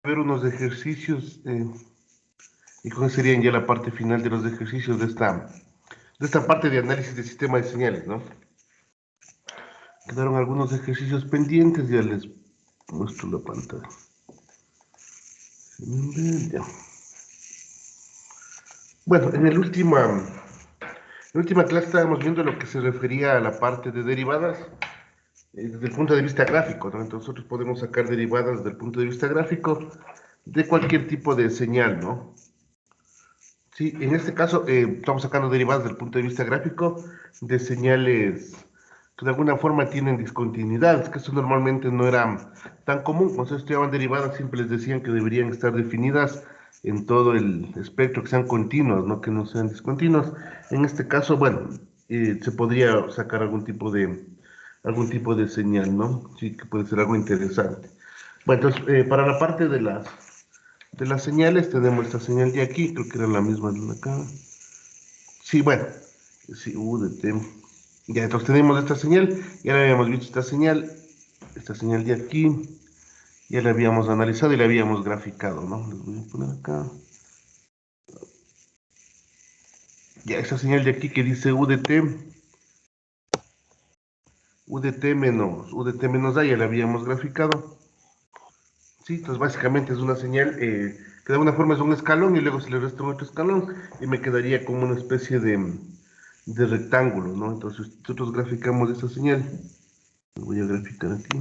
ver unos ejercicios y con eso serían ya la parte final de los ejercicios de esta parte de análisis del sistema de señales, ¿no? Quedaron algunos ejercicios pendientes, ya les muestro la pantalla. Ya. Bueno, en la última clase estábamos viendo lo que se refería a la parte de derivadas desde el punto de vista gráfico, ¿no? Entonces nosotros podemos sacar derivadas desde el punto de vista gráfico de cualquier tipo de señal, ¿no? Sí, en este caso estamos sacando derivadas desde el punto de vista gráfico de señales que de alguna forma tienen discontinuidades, que eso normalmente no era tan común. Cuando se estudiaban derivadas siempre les decían que deberían estar definidas en todo el espectro, que sean continuas, no que no sean discontinuas. En este caso, bueno, se podría sacar algún tipo de señal, ¿no? Sí, que puede ser algo interesante. Bueno, entonces, para la parte de las señales, tenemos esta señal de aquí, creo que era la misma de acá. Sí, bueno, sí, U de T. Ya, entonces tenemos esta señal, ya la habíamos visto esta señal de aquí, ya la habíamos analizado y la habíamos graficado, ¿no? Les voy a poner acá. Ya, esta señal de aquí que dice U de T menos A, ya la habíamos graficado. Sí, entonces básicamente es una señal que de alguna forma es un escalón y luego se le resta un otro escalón y me quedaría como una especie de rectángulo, ¿no? Entonces nosotros graficamos esa señal. Lo voy a graficar aquí.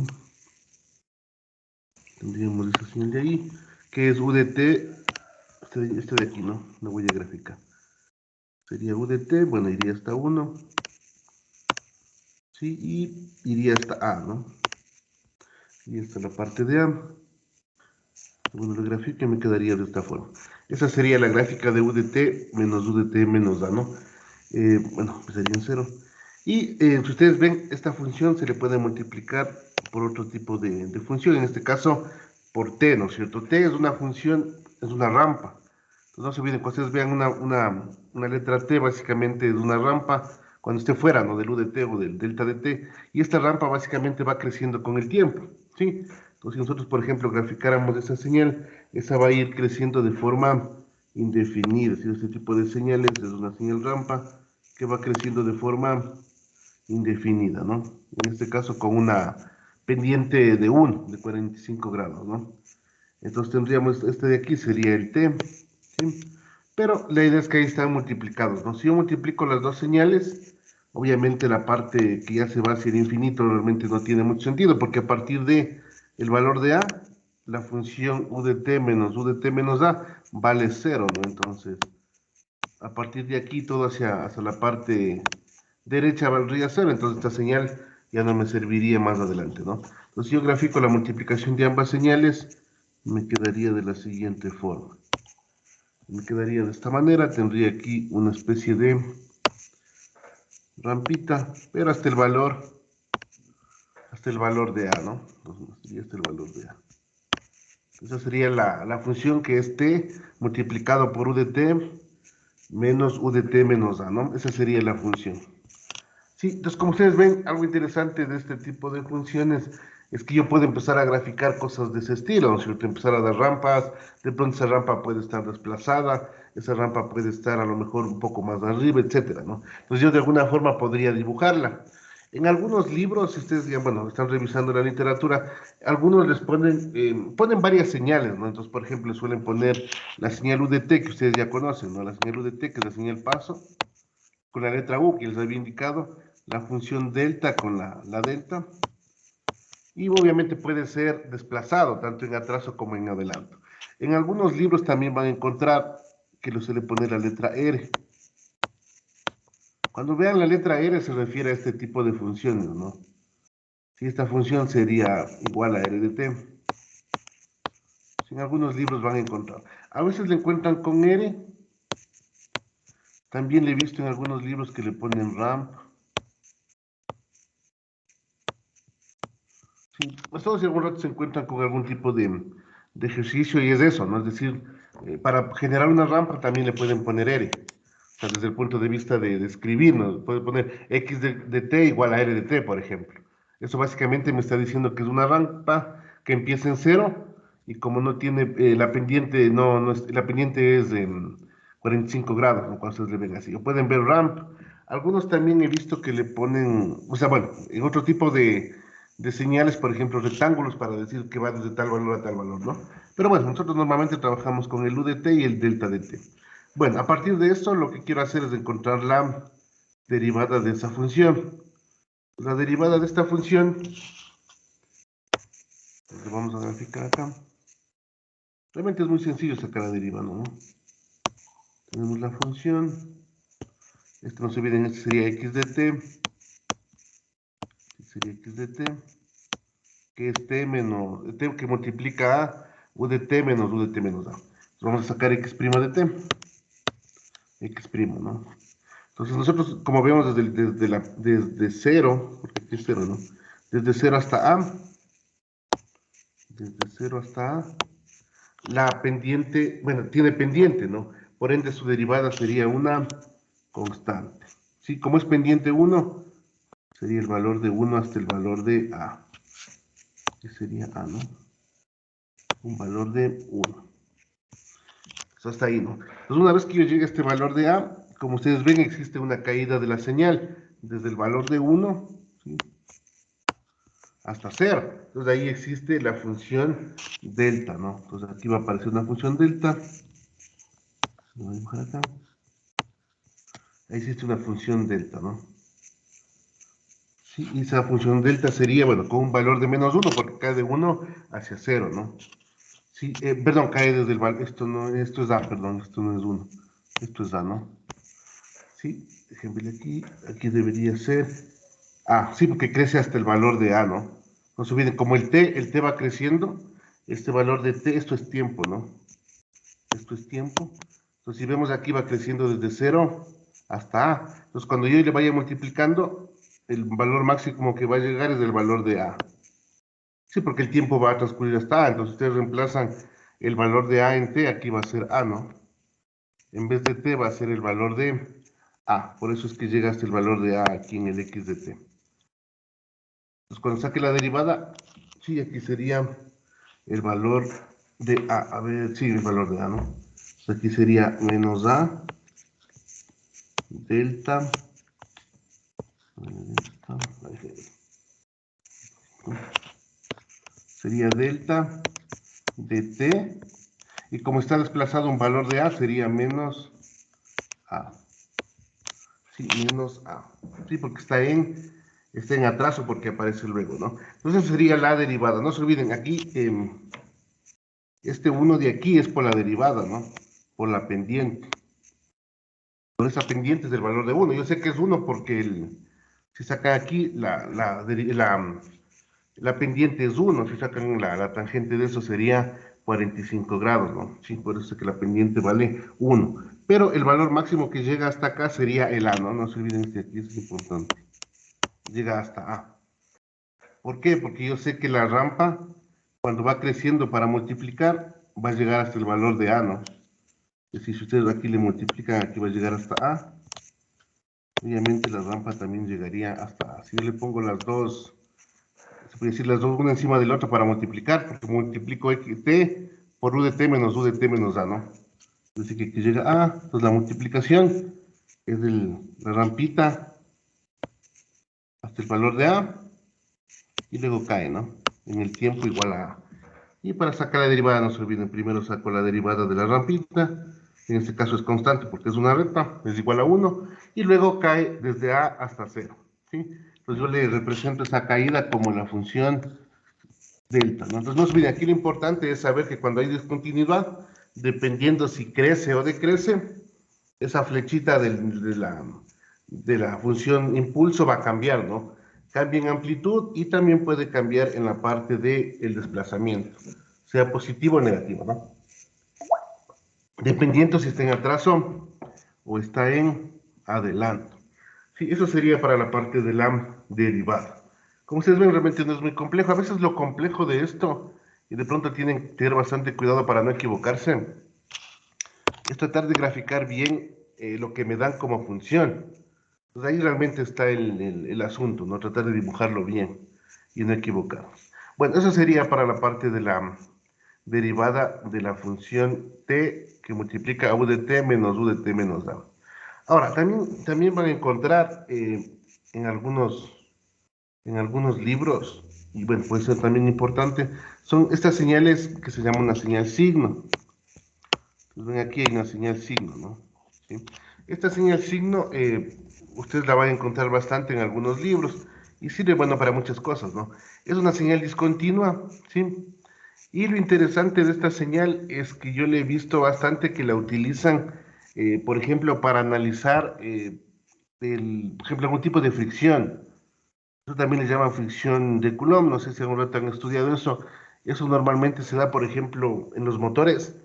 Tendríamos esa señal de ahí, que es UDT, este de aquí, ¿no? Lo voy a graficar. Sería UDT, bueno, iría hasta 1, ¿sí? Y iría hasta A, ¿no? Y esta es la parte de A. Bueno, lo grafico y me quedaría de esta forma. Esa sería la gráfica de UDT menos A, ¿no? Bueno, pues sería en 0. Y si ustedes ven, esta función se le puede multiplicar por otro tipo de función, en este caso por t, ¿no es cierto? T es una función, es una rampa. Entonces no se olviden, cuando ustedes vean una letra t, básicamente es una rampa cuando esté fuera, ¿no? Del u de t o del delta de t. Y esta rampa básicamente va creciendo con el tiempo, ¿sí? Entonces si nosotros, por ejemplo, graficáramos esa señal, esa va a ir creciendo de forma indefinida, ¿sí? Este tipo de señales es una señal rampa que va creciendo de forma indefinida, ¿no? En este caso con una pendiente de 1, de 45 grados, ¿no? Entonces tendríamos, este de aquí sería el t, ¿sí? Pero la idea es que ahí están multiplicados, ¿no? Si yo multiplico las dos señales, obviamente la parte que ya se va hacia el infinito realmente no tiene mucho sentido, porque a partir de el valor de a, la función u de t menos a vale 0, ¿no? Entonces, a partir de aquí todo hacia la parte derecha valdría 0, entonces esta señal ya no me serviría más adelante, ¿no? Entonces si yo grafico la multiplicación de ambas señales, me quedaría de la siguiente forma. Me quedaría de esta manera, tendría aquí una especie de rampita, pero hasta el valor de A, ¿no? Entonces sería hasta el valor de A. Esa sería la función que es t multiplicado por u de t menos u de t menos A, ¿no? Esa sería la función. Sí, entonces como ustedes ven, algo interesante de este tipo de funciones es que yo puedo empezar a graficar cosas de ese estilo, ¿no es cierto? Empezar a dar rampas, de pronto esa rampa puede estar desplazada, esa rampa puede estar a lo mejor un poco más arriba, etcétera, ¿no? Entonces yo de alguna forma podría dibujarla. En algunos libros, si ustedes ya, bueno, están revisando la literatura, algunos les ponen varias señales, ¿no? Entonces, por ejemplo, suelen poner la señal UDT que ustedes ya conocen, ¿no? La señal UDT, que es la señal paso, con la letra U que les había indicado, la función delta con la delta, y obviamente puede ser desplazado tanto en atraso como en adelanto. En algunos libros también van a encontrar que lo suele poner la letra R. Cuando vean la letra R se refiere a este tipo de funciones, ¿no? Si esta función sería igual a R de t. En algunos libros van a encontrar. A veces le encuentran con R. También le he visto en algunos libros que le ponen ramp. Sí, pues todos en algún rato se encuentran con algún tipo de ejercicio y es eso, ¿no? Es decir, para generar una rampa también le pueden poner R. O sea, desde el punto de vista de escribir, ¿no? Puede poner x de t igual a r de t, por ejemplo. Eso básicamente me está diciendo que es una rampa que empieza en 0 y como no tiene la pendiente, la pendiente es de 45 grados, ¿no? Cuando ustedes le ven así. O pueden ver ramp. Algunos también he visto que le ponen, o sea, bueno, en otro tipo de señales, por ejemplo, rectángulos para decir que va desde tal valor a tal valor, ¿no? Pero bueno, nosotros normalmente trabajamos con el UDT y el delta de t. Bueno, a partir de esto, lo que quiero hacer es encontrar la derivada de esa función. La derivada de esta función, lo vamos a graficar acá. Realmente es muy sencillo sacar la derivada, ¿no? Tenemos la función, esto no se olviden, este sería x de t, sería x de t, que es t menos, t que multiplica a u de t menos u de t menos a. Entonces vamos a sacar x' de t, x', ¿no? Entonces nosotros, como vemos desde 0, porque aquí es 0, ¿no? Desde 0 hasta a, desde 0 hasta a, la pendiente, bueno, tiene pendiente, ¿no? Por ende su derivada sería una constante. ¿Sí? Como es pendiente 1, sería el valor de 1 hasta el valor de a. Que sería a, ¿no? Un valor de 1. Eso hasta ahí, ¿no? Entonces una vez que yo llegue a este valor de a, como ustedes ven, existe una caída de la señal desde el valor de 1, ¿sí? Hasta 0. Entonces ahí existe la función delta, ¿no? Entonces aquí va a aparecer una función delta. Lo voy a dibujar acá. Ahí existe una función delta, ¿no? Sí, y esa función delta sería, bueno, con un valor de menos 1, porque cae de 1 hacia 0, ¿no? Sí, perdón, cae desde el valor, esto es a, perdón, esto no es 1, esto es a, ¿no? Sí, déjenme aquí debería ser a, sí, porque crece hasta el valor de a, ¿no? No se olviden, como el t va creciendo, este valor de t, esto es tiempo, ¿no? Esto es tiempo. Entonces, si vemos aquí va creciendo desde 0 hasta a. Entonces, cuando yo le vaya multiplicando, el valor máximo que va a llegar es el valor de a. Sí, porque el tiempo va a transcurrir hasta a. Entonces, ustedes reemplazan el valor de a en t, aquí va a ser a, ¿no? En vez de t va a ser el valor de a. Por eso es que llega hasta el valor de a aquí en el x de t. Entonces, cuando saque la derivada, sí, aquí sería el valor de a. A ver, sí, el valor de a, ¿no? Entonces, aquí sería menos a delta, sería delta de t, y como está desplazado un valor de a, sería menos a. Sí, menos a. Sí, porque está en atraso porque aparece luego, ¿no? Entonces sería la derivada. No se olviden, aquí, este 1 de aquí es por la derivada, ¿no? Por la pendiente. Por esa pendiente es del valor de 1. Yo sé que es 1 porque si saca aquí la pendiente es 1, si sacan la tangente de eso sería 45 grados, ¿no? Sí, por eso es que la pendiente vale 1. Pero el valor máximo que llega hasta acá sería el A, ¿no? No se olviden que aquí es importante. Llega hasta A. ¿Por qué? Porque yo sé que la rampa, cuando va creciendo para multiplicar, va a llegar hasta el valor de A, ¿no? Es decir, si ustedes aquí le multiplican, aquí va a llegar hasta A. Obviamente la rampa también llegaría hasta A. Si yo le pongo las dos, se puede decir las dos una encima de la otra para multiplicar, porque multiplico t por u de t menos u de t menos a, ¿no? Es decir, que aquí llega a, entonces la multiplicación es la rampita hasta el valor de a, y luego cae, ¿no? En el tiempo igual a a. Y para sacar la derivada, no se olviden, primero saco la derivada de la rampita, en este caso es constante porque es una recta, es igual a 1, y luego cae desde a hasta 0, ¿sí? Entonces yo le represento esa caída como la función delta, ¿no? Entonces no se olviden, aquí lo importante es saber que cuando hay discontinuidad, dependiendo si crece o decrece, esa flechita de la función impulso va a cambiar, ¿no? Cambia en amplitud y también puede cambiar en la parte del desplazamiento, sea positivo o negativo, ¿no? Dependiendo si está en atraso o está en adelanto. Sí, eso sería para la parte de la derivada. Como ustedes ven, realmente no es muy complejo. A veces lo complejo de esto, y de pronto tienen que tener bastante cuidado para no equivocarse, es tratar de graficar bien lo que me dan como función. Pues ahí realmente está el asunto, ¿no? Tratar de dibujarlo bien y no equivocarnos. Bueno, eso sería para la parte derivada de la función t que multiplica a u de t menos u de t menos a. Ahora, también van a encontrar en algunos libros, y bueno, puede ser también importante, son estas señales que se llama una señal signo. Entonces, ven, aquí hay una señal signo, ¿no? ¿Sí? Esta señal signo, ustedes la van a encontrar bastante en algunos libros y sirve, bueno, para muchas cosas, ¿no? Es una señal discontinua, ¿sí? Y lo interesante de esta señal es que yo le he visto bastante que la utilizan, por ejemplo, para analizar, por ejemplo, algún tipo de fricción. Eso también le llaman fricción de Coulomb, no sé si algún rato han estudiado eso. Eso normalmente se da, por ejemplo, en los motores,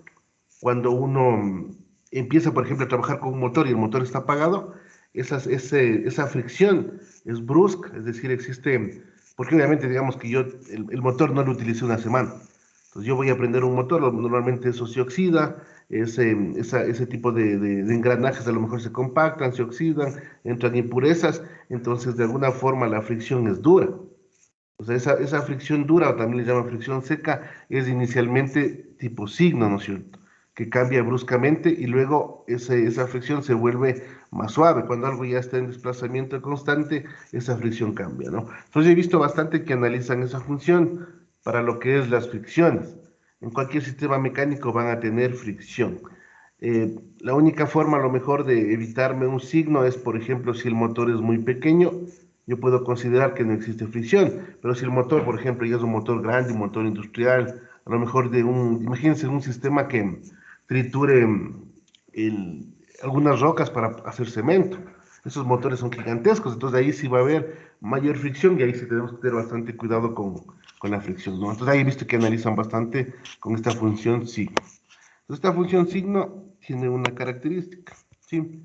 cuando uno empieza, por ejemplo, a trabajar con un motor y el motor está apagado, esa fricción es brusca, es decir, existe, porque obviamente digamos que yo el motor no lo utilicé una semana, entonces yo voy a prender un motor, normalmente eso se oxida, ese tipo de engranajes a lo mejor se compactan, se oxidan, entran impurezas, entonces de alguna forma la fricción es dura. O sea, esa fricción dura, o también le llaman fricción seca, es inicialmente tipo signo, ¿no es cierto? Que cambia bruscamente y luego esa fricción se vuelve más suave. Cuando algo ya está en desplazamiento constante, esa fricción cambia, ¿no? Entonces he visto bastante que analizan esa función para lo que es las fricciones. En cualquier sistema mecánico van a tener fricción. La única forma, a lo mejor, de evitarme un signo es, por ejemplo, si el motor es muy pequeño, yo puedo considerar que no existe fricción, pero si el motor, por ejemplo, ya es un motor grande, un motor industrial, a lo mejor imagínense un sistema que triture el- algunas rocas para hacer cemento. Esos motores son gigantescos, entonces ahí sí va a haber mayor fricción y ahí sí tenemos que tener bastante cuidado con la fricción, ¿no? Entonces ahí he visto que analizan bastante con esta función signo. Entonces esta función signo tiene una característica, ¿sí?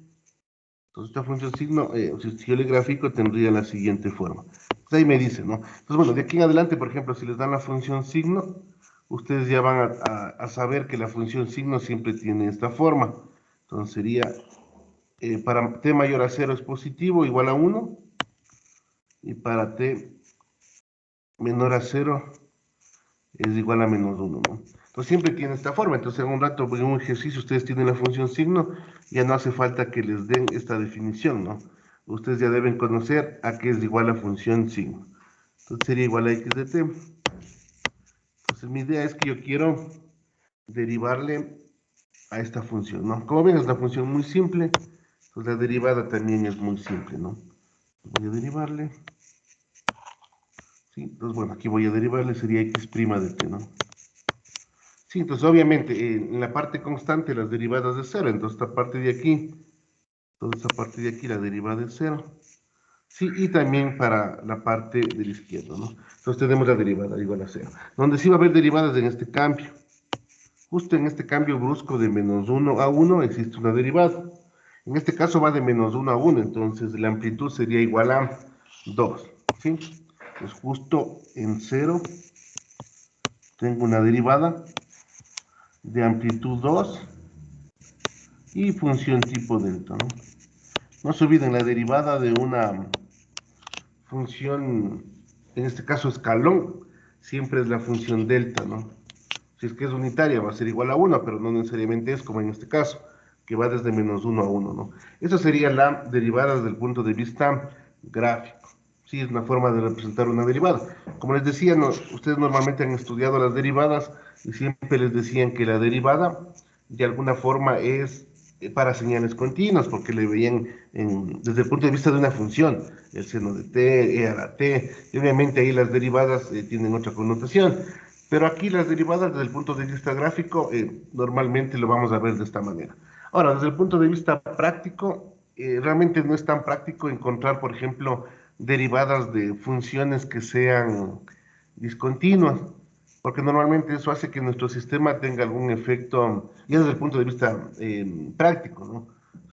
Entonces esta función signo, si yo le grafico, tendría la siguiente forma. Entonces ahí me dice, ¿no? Entonces bueno, de aquí en adelante, por ejemplo, si les dan la función signo, ustedes ya van a saber que la función signo siempre tiene esta forma. Entonces sería, para t mayor a 0 es positivo, igual a 1, y para t menor a 0 es igual a menos 1, ¿no? Entonces siempre tiene esta forma. Entonces en un rato, en un ejercicio, ustedes tienen la función signo, ya no hace falta que les den esta definición, ¿no? Ustedes ya deben conocer a qué es igual la función signo. Entonces sería igual a x de t. Entonces mi idea es que yo quiero derivarle a esta función, ¿no? Como ven, es una función muy simple, entonces la derivada también es muy simple, ¿no? Voy a derivarle, ¿sí? Entonces, bueno, aquí voy a derivarle, sería x' de t, ¿no? Sí, entonces obviamente en la parte constante las derivadas de cero, entonces esta parte de aquí, toda esta parte de aquí la derivada de cero. Sí, y también para la parte de la izquierda, ¿no? Entonces tenemos la derivada igual a cero. Donde sí va a haber derivadas en este cambio. Justo en este cambio brusco de menos 1 a 1 existe una derivada. En este caso va de menos 1 a 1, entonces la amplitud sería igual a 2, ¿sí? Pues justo en cero tengo una derivada de amplitud 2 y función tipo delta, ¿no? No se olviden la derivada de una función, en este caso escalón, siempre es la función delta, ¿no? Si es que es unitaria va a ser igual a 1, pero no necesariamente es como en este caso, que va desde menos 1 a 1, ¿no? Esa sería la derivada desde el punto de vista gráfico. Sí, es una forma de representar una derivada. Como les decía, ustedes normalmente han estudiado las derivadas y siempre les decían que la derivada de alguna forma es para señales continuas, porque le veían desde el punto de vista de una función, el seno de t, e a la t, y obviamente ahí las derivadas tienen otra connotación. Pero aquí las derivadas desde el punto de vista gráfico normalmente lo vamos a ver de esta manera. Ahora, desde el punto de vista práctico, realmente no es tan práctico encontrar, por ejemplo, derivadas de funciones que sean discontinuas, porque normalmente eso hace que nuestro sistema tenga algún efecto, ya desde el punto de vista práctico, ¿no?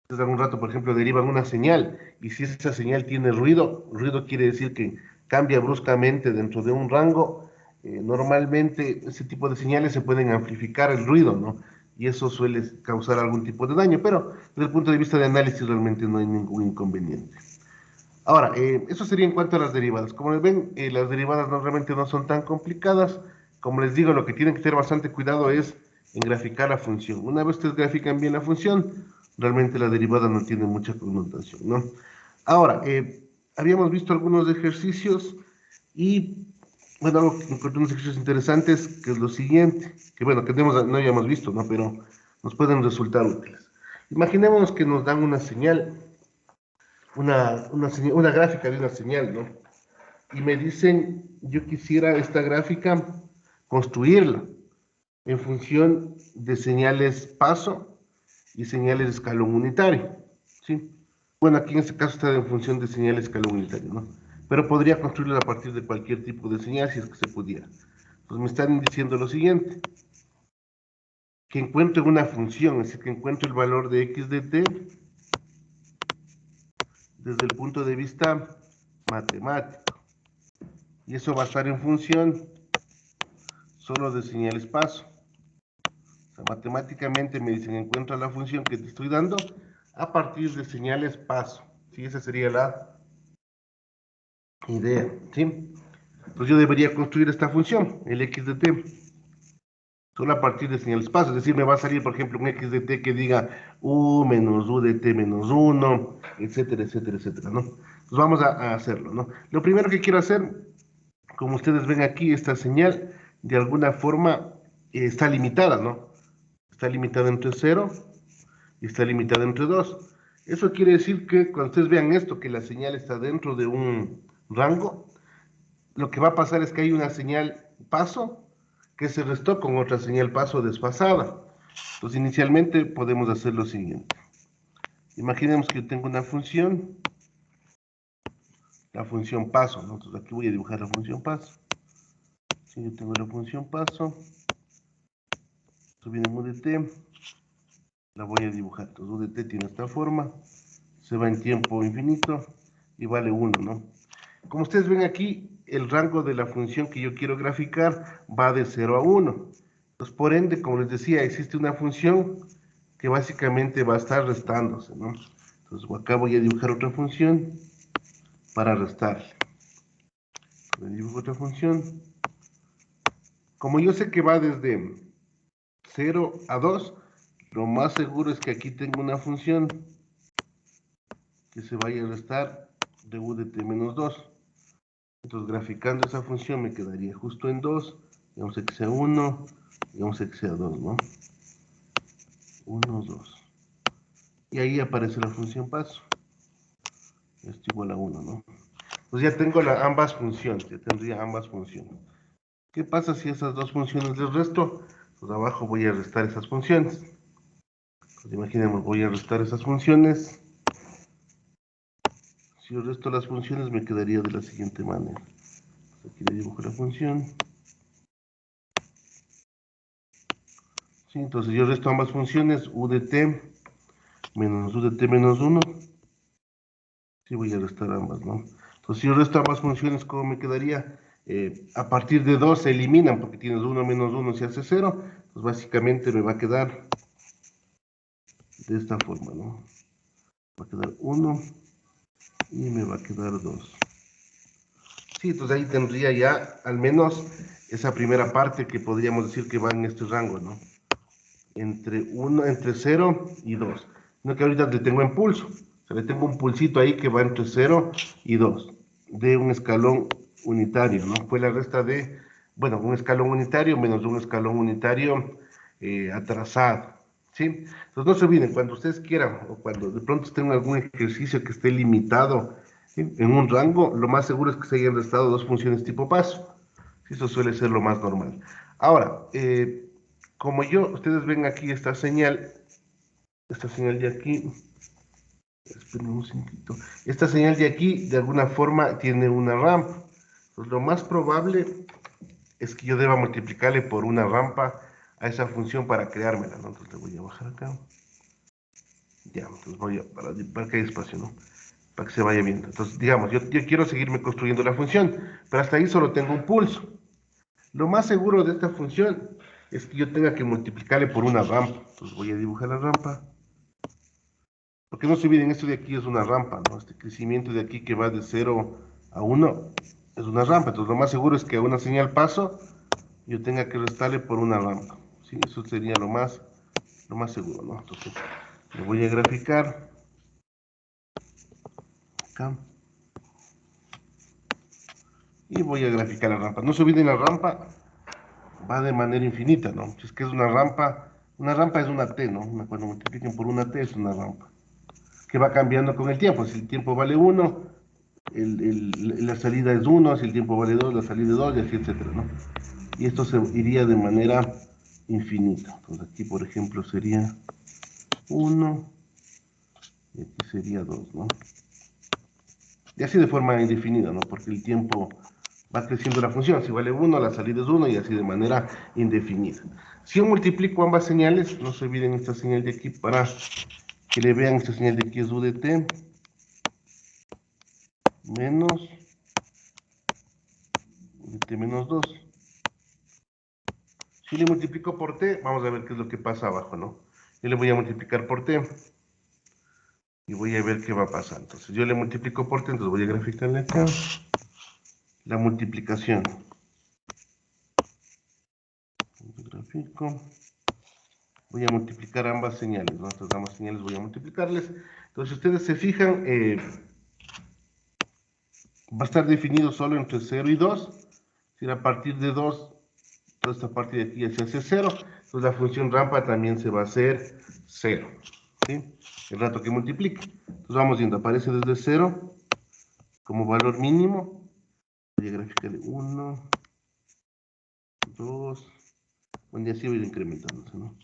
Entonces, algún rato, por ejemplo, derivan una señal, y si esa señal tiene ruido, ruido quiere decir que cambia bruscamente dentro de un rango. Normalmente ese tipo de señales se pueden amplificar el ruido, ¿no? Y eso suele causar algún tipo de daño, pero desde el punto de vista de análisis realmente no hay ningún inconveniente. Ahora, eso sería en cuanto a las derivadas. Como ven, las derivadas realmente no son tan complicadas, como les digo, lo que tienen que tener bastante cuidado es en graficar la función. Una vez ustedes grafican bien la función, realmente la derivada no tiene mucha connotación, ¿no? Ahora, habíamos visto algunos ejercicios y, bueno, algo que encontré unos ejercicios interesantes, que es lo siguiente, que bueno, que no habíamos visto, ¿no? Pero nos pueden resultar útiles. Imaginémonos que nos dan una señal, una gráfica de una señal, ¿no? Y me dicen, yo quisiera esta gráfica construirla en función de señales paso y señales de escalón unitario, ¿sí? Bueno, aquí en este caso está en función de señales de escalón unitario, ¿no? Pero podría construirla a partir de cualquier tipo de señal si es que se pudiera. Pues me están diciendo lo siguiente, que encuentre una función, es decir, que encuentre el valor de x de t desde el punto de vista matemático. Y eso va a estar en función solo de señales paso. O sea, matemáticamente me dicen, encuentra la función que te estoy dando a partir de señales paso. ¿Sí? Esa sería la idea. ¿Sí? Entonces yo debería construir esta función, el x de t, solo a partir de señales paso. Es decir, me va a salir, por ejemplo, un x de t que diga u menos u de t menos 1, etcétera, etcétera, etcétera, ¿no? Entonces vamos a hacerlo, ¿no? Lo primero que quiero hacer, como ustedes ven aquí, esta señal de alguna forma está limitada, ¿no? Está limitada entre 0 y está limitada entre 2. Eso quiere decir que cuando ustedes vean esto, que la señal está dentro de un rango, lo que va a pasar es que hay una señal paso que se restó con otra señal paso desfasada. Entonces, inicialmente podemos hacer lo siguiente. Imaginemos que yo tengo una función, la función paso, ¿no? Entonces, aquí voy a dibujar la función paso. Si yo tengo la función paso, esto viene en u de t, la voy a dibujar. Entonces, u de t tiene esta forma, se va en tiempo infinito y vale 1, ¿no? Como ustedes ven aquí, el rango de la función que yo quiero graficar va de 0 a 1. Entonces, por ende, como les decía, existe una función que básicamente va a estar restándose, ¿no? Entonces, acá voy a dibujar otra función para restarle. Entonces, dibujo otra función. Como yo sé que va desde 0 a 2, lo más seguro es que aquí tengo una función que se vaya a restar de u de t menos 2. Entonces, graficando esa función me quedaría justo en 2, digamos que sea 1, digamos que sea 2, ¿no? 1, 2. Y ahí aparece la función paso. Esto igual a 1, ¿no? Pues ya tengo ambas funciones, ya tendría ambas funciones. ¿Qué pasa si esas dos funciones les resto? Pues abajo voy a restar esas funciones. Pues imaginemos, voy a restar esas funciones. Si yo resto las funciones me quedaría de la siguiente manera. Aquí le dibujo la función. Sí, entonces yo resto ambas funciones, u de t menos u de t menos 1. Sí, voy a restar ambas, ¿no? Entonces si yo resto ambas funciones, ¿cómo me quedaría? A partir de 2 se eliminan porque tienes 1 menos 1 se hace 0. Pues básicamente me va a quedar de esta forma, ¿no? Va a quedar 1 y me va a quedar 2. Sí, entonces ahí tendría ya al menos esa primera parte que podríamos decir que va en este rango, ¿no? Entre 0 y 2. No que ahorita le tengo en pulso. O sea, le tengo un pulsito ahí que va entre 0 y 2. De un escalón unitario, ¿no? Fue la resta de, bueno, un escalón unitario menos un escalón unitario atrasado. ¿Sí? Entonces no se olviden, cuando ustedes quieran o cuando de pronto tengan algún ejercicio que esté limitado, ¿sí?, en un rango, lo más seguro es que se hayan restado dos funciones tipo paso. ¿Sí? Eso suele ser lo más normal. Ahora, como ustedes ven aquí esta señal de aquí, esperen un segundito, esta señal de aquí de alguna forma tiene una rampa. Pues lo más probable es que yo deba multiplicarle por una rampa a esa función para creármela, ¿no? Entonces le voy a bajar acá. Ya, entonces voy a, para que haya espacio, ¿no? Para que se vaya viendo. Entonces, digamos, yo quiero seguirme construyendo la función, pero hasta ahí solo tengo un pulso. Lo más seguro de esta función es que yo tenga que multiplicarle por una rampa. Entonces voy a dibujar la rampa. Porque no se olviden, esto de aquí es una rampa, ¿no? Este crecimiento de aquí que va de 0 a 1 es una rampa. Entonces lo más seguro es que a una señal paso yo tenga que restarle por una rampa. ¿Sí? Eso sería lo más seguro, ¿no? Entonces, lo voy a graficar acá. Y voy a graficar la rampa. No se olviden, la rampa va de manera infinita, ¿no? Si es que es una rampa es una T, ¿no? Cuando multipliquen por una T es una rampa, que va cambiando con el tiempo. Si el tiempo vale 1, la salida es 1, si el tiempo vale 2, la salida es 2, y así, etcétera, ¿no? Y esto se iría de manera infinita. Entonces aquí, por ejemplo, sería 1, y aquí sería 2, ¿no? Y así de forma indefinida, ¿no? Porque el tiempo va creciendo la función. Si vale 1, la salida es 1, y así de manera indefinida. Si yo multiplico ambas señales, no se olviden esta señal de aquí para que le vean. Esta señal de aquí es u de t menos u de t menos 2. Si le multiplico por t, vamos a ver qué es lo que pasa abajo, ¿no? Yo le voy a multiplicar por t y voy a ver qué va a pasar. Entonces yo le multiplico por t, entonces voy a graficarle acá la multiplicación. Grafico. Voy a multiplicar ambas señales, ¿no? Estas ambas señales voy a multiplicarles. Entonces, si ustedes se fijan, va a estar definido solo entre 0 y 2. Si a partir de 2, toda esta parte de aquí ya se hace 0. Entonces la función rampa también se va a hacer 0. ¿Sí? El rato que multiplique. Entonces vamos viendo, aparece desde 0 como valor mínimo. Voy a graficarle 1, 2, bueno, y así voy a ir incrementándose, ¿no?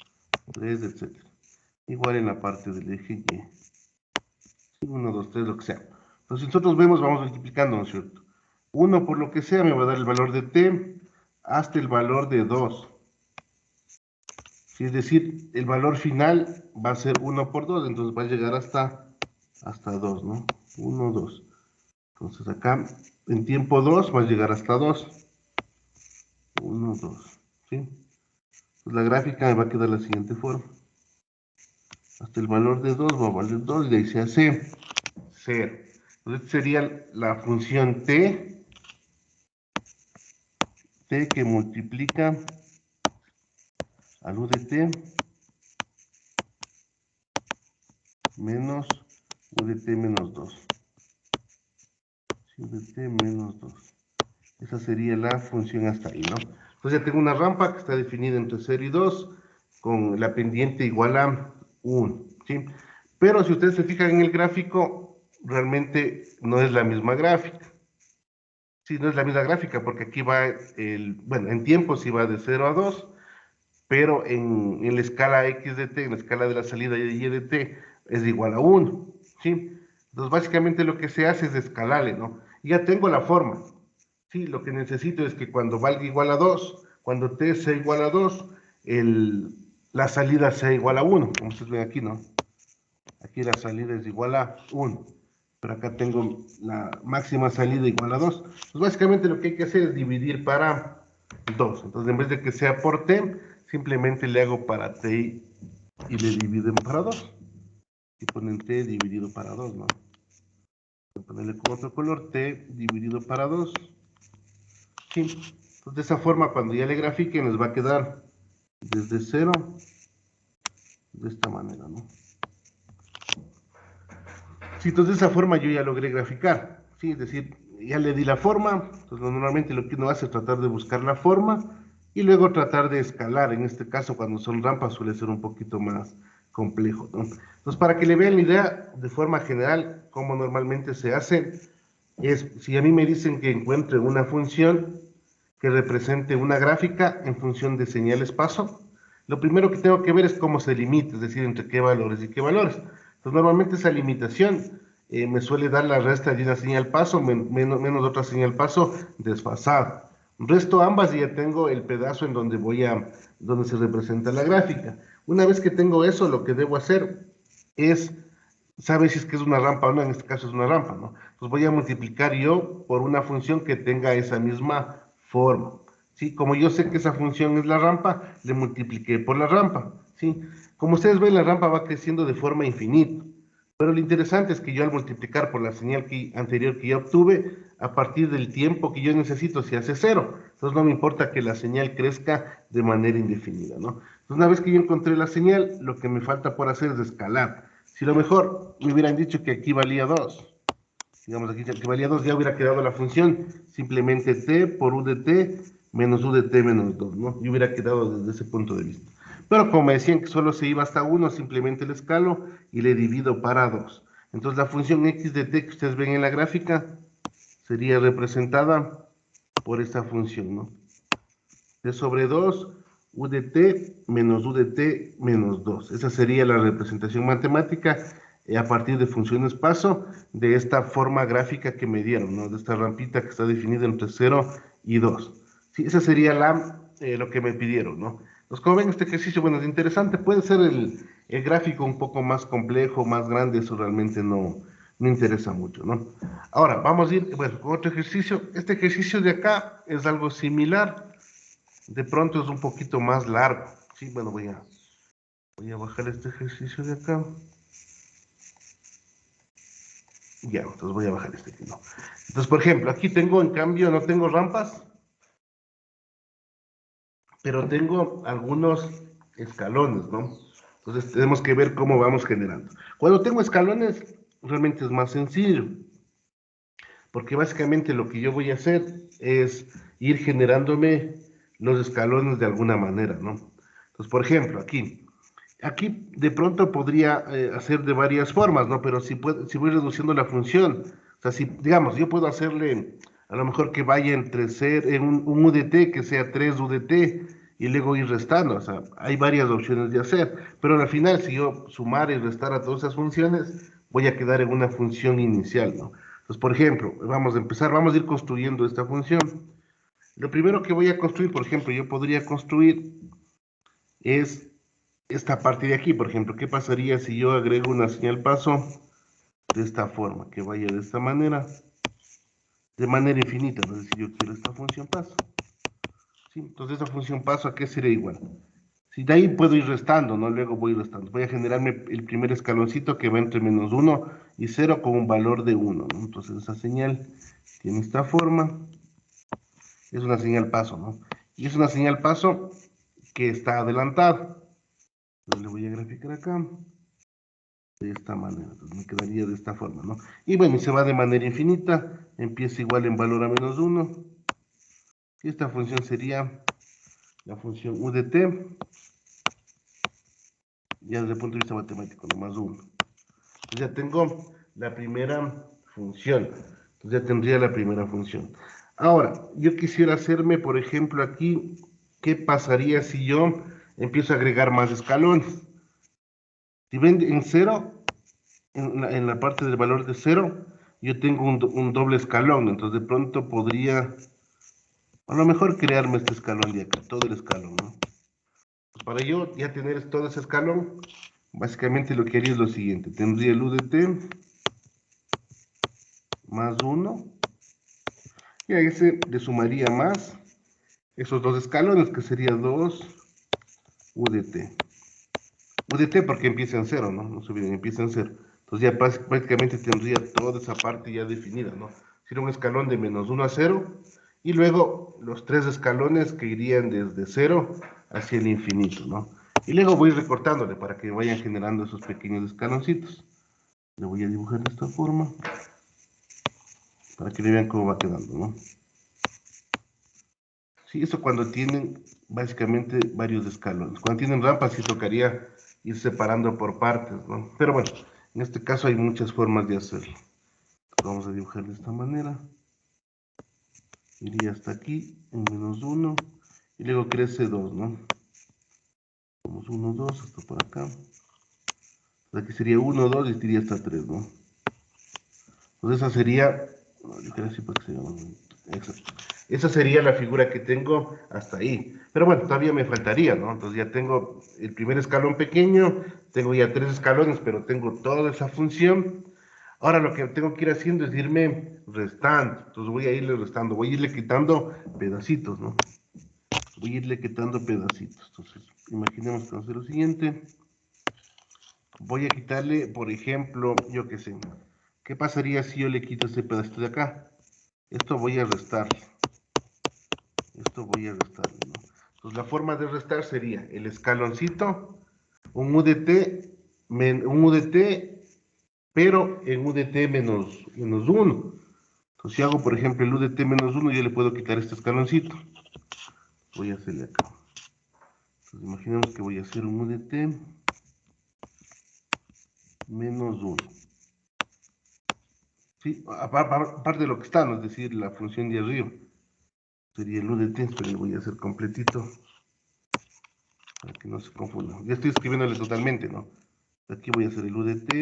3, etc. Igual en la parte del eje Y. 1, 2, 3, lo que sea. Entonces, nosotros vemos, vamos multiplicando, ¿no es cierto? 1 por lo que sea me va a dar el valor de t hasta el valor de 2. Sí, es decir, el valor final va a ser 1 por 2, entonces va a llegar hasta 2, ¿no? 1, 2. Entonces acá, en tiempo 2, va a llegar hasta 2. 1, 2. ¿Sí? Pues la gráfica me va a quedar de la siguiente forma. Hasta el valor de 2 va a valer 2 y de ahí se hace 0. Entonces sería la función t que multiplica al u de t menos u de t menos 2. U de t menos 2. Esa sería la función hasta ahí, ¿no? Entonces ya tengo una rampa que está definida entre 0 y 2, con la pendiente igual a 1, ¿sí? Pero si ustedes se fijan en el gráfico, realmente no es la misma gráfica. Sí, no es la misma gráfica, porque aquí va bueno, en tiempo sí va de 0 a 2, pero en la escala x de t, en la escala de la salida y de t, es igual a 1, ¿sí? Entonces, básicamente lo que se hace es escalarle, ¿no? Ya tengo la forma, ¿sí? Lo que necesito es que cuando valga igual a 2, cuando t sea igual a 2, la salida sea igual a 1, como ustedes ven aquí, ¿no? Aquí la salida es igual a 1, pero acá tengo la máxima salida igual a 2. Pues básicamente lo que hay que hacer es dividir para 2. Entonces, en vez de que sea por t, simplemente le hago para t y le divido para 2. Y ponen t dividido para 2, ¿no? Voy a ponerle con otro color, t dividido para 2. Sí. Entonces, de esa forma, cuando ya le grafiquen, les va a quedar desde 0 de esta manera, ¿no? Sí, entonces de esa forma yo ya logré graficar, ¿sí? Es decir, ya le di la forma. Entonces normalmente lo que uno hace es tratar de buscar la forma y luego tratar de escalar. En este caso, cuando son rampas, suele ser un poquito más complejo, ¿no? Entonces, para que le vean la idea de forma general, cómo normalmente se hace, es, si a mí me dicen que encuentre una función que represente una gráfica en función de señales paso, lo primero que tengo que ver es cómo se limita, es decir, entre qué valores y qué valores. Entonces, normalmente esa limitación me suele dar la resta de una señal paso menos otra señal paso desfasada. Resto ambas y ya tengo el pedazo en donde donde se representa la gráfica. Una vez que tengo eso, lo que debo hacer es saber si es que es una rampa o no. En este caso es una rampa, ¿no? Entonces voy a multiplicar yo por una función que tenga esa misma forma, ¿sí? Como yo sé que esa función es la rampa, le multipliqué por la rampa, ¿sí? Como ustedes ven, la rampa va creciendo de forma infinita. Pero lo interesante es que yo al multiplicar por la señal anterior que ya obtuve, a partir del tiempo que yo necesito si hace 0. Entonces no me importa que la señal crezca de manera indefinida, ¿no? Entonces una vez que yo encontré la señal, lo que me falta por hacer es escalar. Si a lo mejor me hubieran dicho que aquí valía 2, digamos aquí que valía 2, ya hubiera quedado la función simplemente t por u de t menos u de t menos 2, ¿no? Y hubiera quedado desde ese punto de vista. Pero como me decían que solo se iba hasta 1, simplemente le escalo y le divido para 2. Entonces la función x de t que ustedes ven en la gráfica sería representada por esta función, ¿no? T sobre 2, u de t menos u de t menos 2. Esa sería la representación matemática a partir de funciones paso de esta forma gráfica que me dieron, ¿no? De esta rampita que está definida entre 0 y 2. Sí, esa sería lo que me pidieron, ¿no? Entonces, como ven, este ejercicio, bueno, es interesante. Puede ser el gráfico un poco más complejo, más grande, eso realmente no interesa mucho, ¿no? Ahora, vamos a ir, bueno, con otro ejercicio. Este ejercicio de acá es algo similar. De pronto es un poquito más largo. Sí, bueno, voy a bajar este ejercicio de acá. Ya, entonces voy a bajar este aquí, ¿no? Entonces, por ejemplo, aquí tengo, en cambio, no tengo rampas, pero tengo algunos escalones, ¿no? Entonces tenemos que ver cómo vamos generando. Cuando tengo escalones, realmente es más sencillo, porque básicamente lo que yo voy a hacer es ir generándome los escalones de alguna manera, ¿no? Entonces, por ejemplo, aquí de pronto podría hacer de varias formas, ¿no? Pero si voy reduciendo la función, o sea, si, digamos, yo puedo hacerle a lo mejor que vaya entre ser en un UDT que sea 3 UDT y luego ir restando, o sea, hay varias opciones de hacer, pero al final si yo sumar y restar a todas esas funciones, voy a quedar en una función inicial, ¿no? Entonces, por ejemplo, vamos a empezar, vamos a ir construyendo esta función. Lo primero que voy a construir, por ejemplo, yo podría construir es esta parte de aquí, por ejemplo. ¿Qué pasaría si yo agrego una señal paso de esta forma? Que vaya de manera infinita, ¿no? Es decir, yo quiero esta función paso. ¿Sí? Entonces, esa función paso, ¿a qué sería igual? Si de ahí puedo ir restando, ¿no? Luego voy restando. Voy a generarme el primer escaloncito que va entre menos 1 y 0 con un valor de 1, ¿no? Entonces, esa señal tiene esta forma. Es una señal paso, ¿no? Y es una señal paso que está adelantada. Entonces, le voy a graficar acá de esta manera, entonces me quedaría de esta forma, ¿no? Y bueno, se va de manera infinita, empieza igual en valor a menos 1, y esta función sería la función u de t, ya desde el punto de vista matemático, no más 1. Entonces ya tengo la primera función, entonces ya tendría la primera función. Ahora, yo quisiera hacerme, por ejemplo, aquí, ¿qué pasaría si yo empiezo a agregar más escalones? Si ven en 0, en la parte del valor de 0, yo tengo un doble escalón, entonces de pronto podría, a lo mejor crearme este escalón de acá, todo el escalón, ¿no? Pues para yo ya tener todo ese escalón, básicamente lo que haría es lo siguiente, tendría el u de t más 1, y a ese le sumaría más esos dos escalones, que sería 2 u de t. U de t porque empieza en 0, ¿no? No se olviden, empieza en 0. Entonces ya prácticamente tendría toda esa parte ya definida, ¿no? Sería un escalón de menos 1 a 0, y luego los tres escalones que irían desde 0 hacia el infinito, ¿no? Y luego voy recortándole para que vayan generando esos pequeños escaloncitos. Le voy a dibujar de esta forma para que vean cómo va quedando, ¿no? Sí, eso cuando tienen básicamente varios escalones. Cuando tienen rampas sí tocaría ir separando por partes, ¿no? Pero bueno, en este caso hay muchas formas de hacerlo. Vamos a dibujar de esta manera. Iría hasta aquí, en menos 1, y luego crece 2, ¿no? Vamos 1, 2, hasta por acá. Aquí sería 1, 2 y iría hasta 3, ¿no? Entonces esa sería, no, yo creo así para que se llama. Exacto. Esa sería la figura que tengo hasta ahí. Pero bueno, todavía me faltaría, ¿no? Entonces ya tengo el primer escalón pequeño, tengo ya 3 escalones, pero tengo toda esa función. Ahora lo que tengo que ir haciendo es irme restando. Entonces voy a irle restando, voy a irle quitando pedacitos, ¿no? Voy a irle quitando pedacitos. Entonces, imaginemos que vamos a hacer lo siguiente. Voy a quitarle, por ejemplo, yo qué sé, ¿qué pasaría si yo le quito este pedacito de acá? Esto voy a restar. Esto voy a restar, ¿no? Entonces la forma de restar sería el escaloncito, un UDT, pero en UDT menos 1. Entonces si hago, por ejemplo, el UDT menos 1, yo le puedo quitar este escaloncito. Voy a hacerle acá. Entonces imaginemos que voy a hacer un UDT menos 1. ¿Sí? Aparte de lo que está, ¿no? Es decir, la función de arriba. Sería el UDT, pero lo voy a hacer completito para que no se confunda. Ya estoy escribiéndole totalmente, ¿no? Aquí voy a hacer el UDT,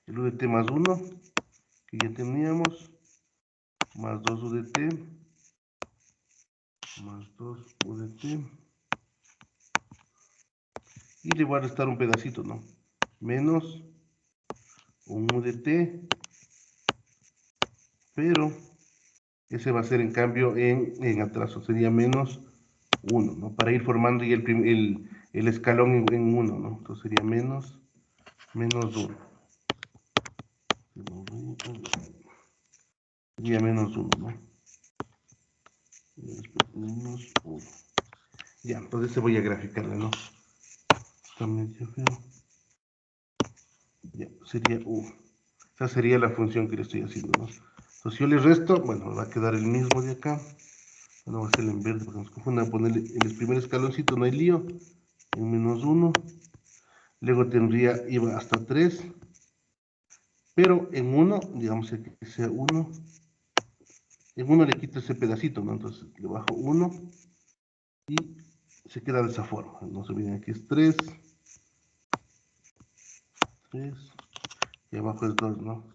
el UDT más 1, que ya teníamos, más 2 UDT, más 2 UDT, y le voy a restar un pedacito, ¿no? Menos un UDT, pero ese va a ser en cambio en atraso, sería menos 1, ¿no? Para ir formando ya el escalón en 1, ¿no? Entonces sería menos 1. Sería menos 1, ¿no? Menos 1. Ya, entonces se voy a graficarle, ¿no? Está medio feo. Ya, sería U. Esa sería la función que le estoy haciendo, ¿no? Entonces yo le resto, bueno, me va a quedar el mismo de acá. Bueno, voy a hacerlo en verde porque nos confunda. Ponerle en el primer escaloncito, no hay lío. En menos 1. Luego tendría, iba hasta 3. Pero en 1, digamos que sea 1. En 1 le quito ese pedacito, ¿no? Entonces le bajo 1 y se queda de esa forma. No se olviden, aquí es 3. 3. Y abajo es 2, ¿no?